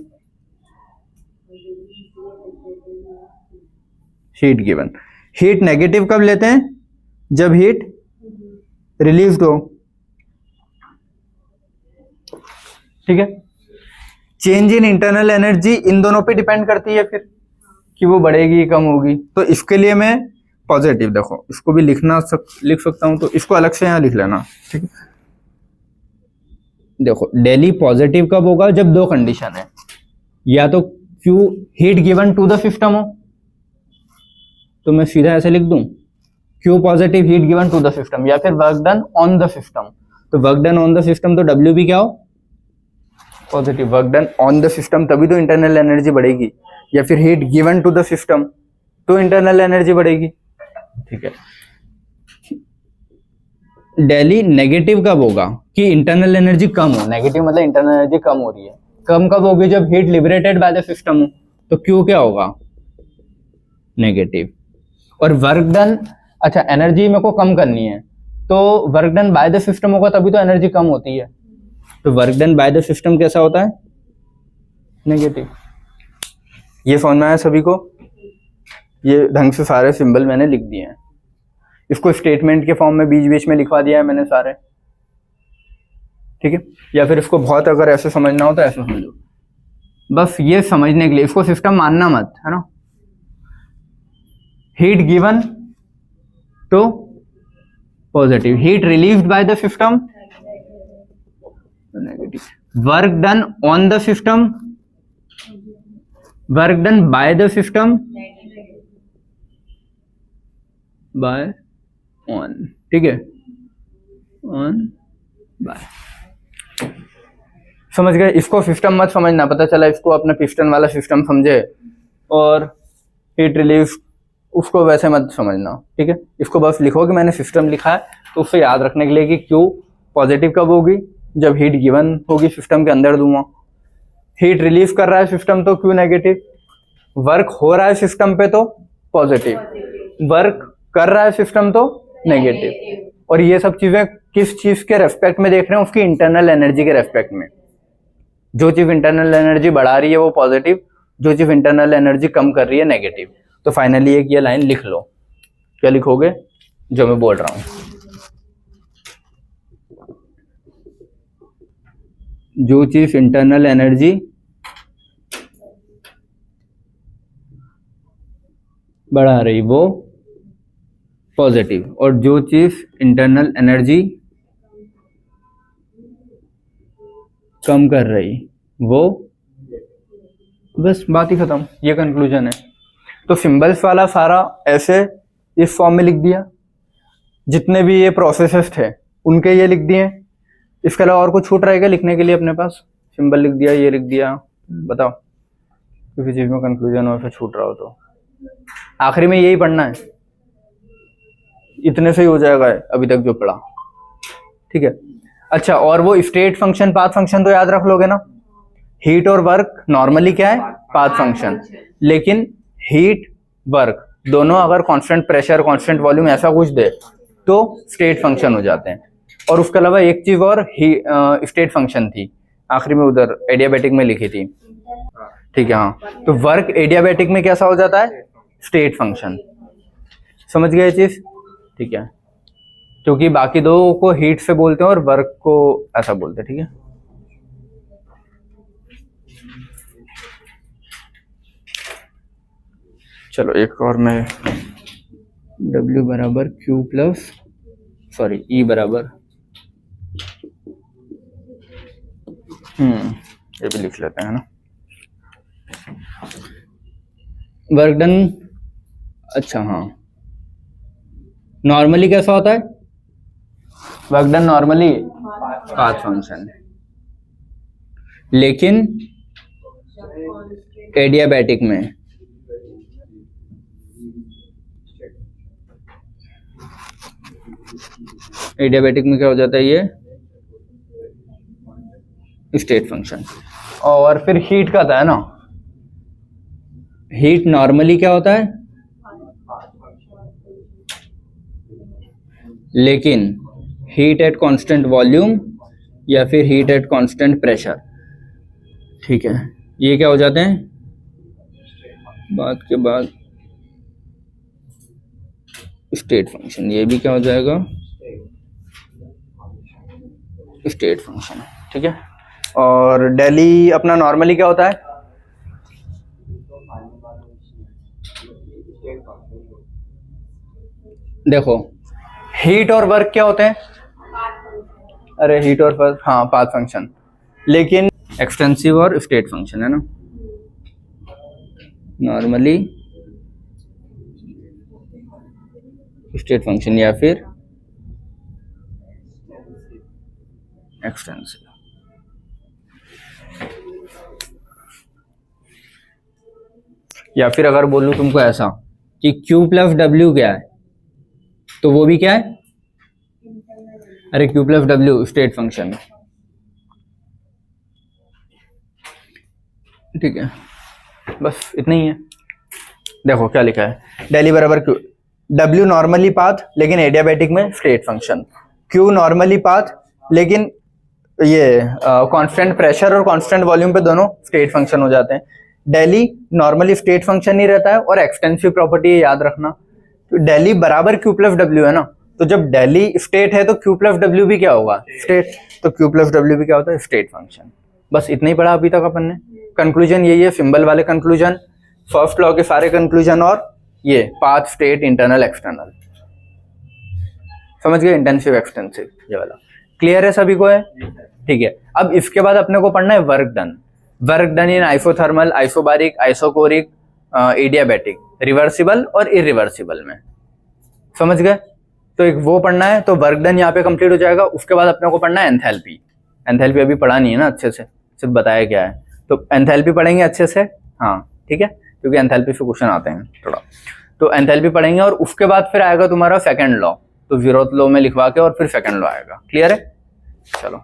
हीट गिवन। हीट नेगेटिव कब लेते हैं, जब हीट रिलीज्ड हो, ठीक है। चेंज इन इंटरनल एनर्जी इन दोनों पे डिपेंड करती है फिर कि वो बढ़ेगी कम होगी, तो इसके लिए मैं पॉजिटिव, देखो इसको भी लिख सकता हूं, तो इसको अलग से यहां लिख लेना, ठीक है। देखो डेली पॉजिटिव कब होगा, जब दो कंडीशन है, या तो q heat given to the system हो, तो मैं सीधा ऐसे लिख दूं q positive heat given to the system, या फिर work done on the system, तो work done on the system तो डब्ल्यू भी क्या हो, positive. Work done on the system तभी तो इंटरनल एनर्जी बढ़ेगी, या फिर heat given to the system तो इंटरनल एनर्जी बढ़ेगी, ठीक है। डेली नेगेटिव कब होगा कि इंटरनल एनर्जी कम हो, नेगेटिव मतलब इंटरनल एनर्जी कम हो रही है, कम कब होगी, जब heat liberated by the system हो, तो क्यू क्या होगा, नेगेटिव। और वर्क डन, अच्छा एनर्जी मेरे को कम करनी है, तो work done by the system होगा तभी तो एनर्जी कम होती है, तो work done by the system कैसा होता है, नेगेटिव। ये समझ में आया सभी को, ये ढंग से सारे सिंबल मैंने लिख दिए हैं, इसको स्टेटमेंट के फॉर्म में बीच बीच में लिखवा दिया है मैंने सारे, ठीक है। या फिर इसको बहुत अगर ऐसे समझना हो तो ऐसे समझो, बस ये समझने के लिए, इसको सिस्टम मानना मत, है ना। हीट गिवन तो positive, heat relieved by the system negative, work done on the system, work done by the system, by on, ठीक है, ऑन बाय। समझ गए, इसको सिस्टम मत समझना, पता चला इसको अपना पिस्टन वाला सिस्टम समझे और हीट रिलीव उसको वैसे मत समझना, ठीक है। इसको बस लिखो कि मैंने सिस्टम लिखा है, तो उससे याद रखने के लिए कि क्यू पॉजिटिव कब होगी, जब हीट गिवन होगी सिस्टम के अंदर दूंगा, हीट रिलीव कर रहा है सिस्टम तो क्यू नेगेटिव, वर्क हो रहा है सिस्टम पे तो पॉजिटिव, वर्क कर रहा है सिस्टम तो नेगेटिव। और ये सब चीजें किस चीज के रेस्पेक्ट में देख रहे हैं, उसकी इंटरनल एनर्जी के रेस्पेक्ट में। जो चीज इंटरनल एनर्जी बढ़ा रही है वो पॉजिटिव, जो चीज इंटरनल एनर्जी कम कर रही है नेगेटिव। तो फाइनली एक ये लाइन लिख लो, क्या लिखोगे, जो मैं बोल रहा हूं, जो चीज इंटरनल एनर्जी बढ़ा रही वो पॉजिटिव, और जो चीज इंटरनल एनर्जी कम कर रही वो, बस बात ही खत्म, ये कंक्लूजन है। तो सिंबल्स वाला सारा ऐसे इस फॉर्म में लिख दिया, जितने भी ये प्रोसेसेस थे उनके ये लिख दिए, इसके अलावा और कुछ छूट रहेगा लिखने के लिए अपने पास, सिंबल लिख दिया, ये लिख दिया, बताओ किसी चीज में कंक्लूजन हो फिर छूट रहा हो तो आखिरी में यही पढ़ना है, इतने से ही हो जाएगा अभी तक जो पढ़ा, ठीक है। अच्छा, और वो स्टेट फंक्शन पाथ फंक्शन तो याद रख लोगे ना, हीट और वर्क नॉर्मली क्या है, पाथ फंक्शन, लेकिन हीट वर्क दोनों अगर कांस्टेंट प्रेशर कांस्टेंट वॉल्यूम ऐसा कुछ दे तो स्टेट फंक्शन हो जाते हैं। और उसके अलावा एक चीज और स्टेट फंक्शन थी आखिरी में उधर एडियाबैटिक में लिखी थी, ठीक है। हाँ, तो वर्क एडियाबैटिक में कैसा हो जाता है, स्टेट फंक्शन, समझ गए चीज, ठीक है। क्योंकि बाकी दो को हीट से बोलते हैं और वर्क को ऐसा बोलते हैं, ठीक है। चलो एक और मैं W बराबर Q प्लस सॉरी E बराबर ये भी लिख लेते हैं ना, वर्क डन। अच्छा हाँ, नॉर्मली कैसा होता है work done, normally path function, लेकिन एडियाबैटिक में क्या हो जाता है, ये स्टेट फंक्शन। और फिर हीट का था ना, हीट नॉर्मली क्या होता है, लेकिन हीट एट कांस्टेंट वॉल्यूम या फिर हीट एट कांस्टेंट प्रेशर, ठीक है, ये क्या हो जाते हैं बाद के बाद स्टेट फंक्शन। ये भी क्या हो जाएगा, स्टेट फंक्शन, ठीक है। और डेली अपना नॉर्मली क्या होता है, देखो हीट और वर्क क्या होते हैं, अरे हीट और वर्क, हाँ पाथ फंक्शन, लेकिन एक्सटेंसिव और स्टेट फंक्शन है ना, नॉर्मली स्टेट फंक्शन या फिर एक्सटेंसिव। या फिर अगर बोलूं तुमको ऐसा कि Q प्लस W क्या है, तो वो भी क्या है, अरे Q plus W state function, ठीक है, बस इतना ही है। देखो क्या लिखा है, डेली बराबर Q, W नॉर्मली पाथ लेकिन एडियाबैटिक में state function, Q normally path लेकिन ये कांस्टेंट प्रेशर और कांस्टेंट वॉल्यूम पे दोनों स्टेट फंक्शन हो जाते हैं। डेली नॉर्मली स्टेट फंक्शन ही रहता है, और एक्सटेंसिव प्रॉपर्टी याद रखना, तो डेली बराबर Q प्लस W है ना, तो जब डेली स्टेट है तो Q प्लस W भी क्या होगा, स्टेट, तो Q प्लस W भी क्या होता है, स्टेट फंक्शन। बस इतना ही पढ़ा अभी तक अपन ने। कंक्लूजन यही है, सिंबल वाले कंक्लूजन, फर्स्ट लॉ के सारे कंक्लूजन, और ये पाथ, स्टेट, इंटरनल, एक्सटर्नल, समझ गए, इंटेंसिव एक्सटेंसिव, ये वाला क्लियर है सभी को है, ठीक है। अब इसके बाद अपने को पढ़ना है work done, work done in isothermal, isobaric, isochoric, adiabatic, reversible और इरिवर्सिबल में, समझ गए। तो एक वो पढ़ना है, तो वर्क डन यहाँ पे कंप्लीट हो जाएगा। उसके बाद अपने को पढ़ना है एंथैल्पी। एंथैल्पी अभी पढ़ा नहीं है ना अच्छे से, सिर्फ बताया क्या है, तो एंथैल्पी पढ़ेंगे अच्छे से, हाँ ठीक है, क्योंकि एंथैल्पी से क्वेश्चन आते हैं थोड़ा, तो एंथैल्पी पढ़ेंगे। और उसके बाद फिर आएगा तुम्हारा सेकंड लॉ, तो जीरोथ लॉ में लिखवा के और फिर सेकंड लॉ आएगा, क्लियर है, चलो।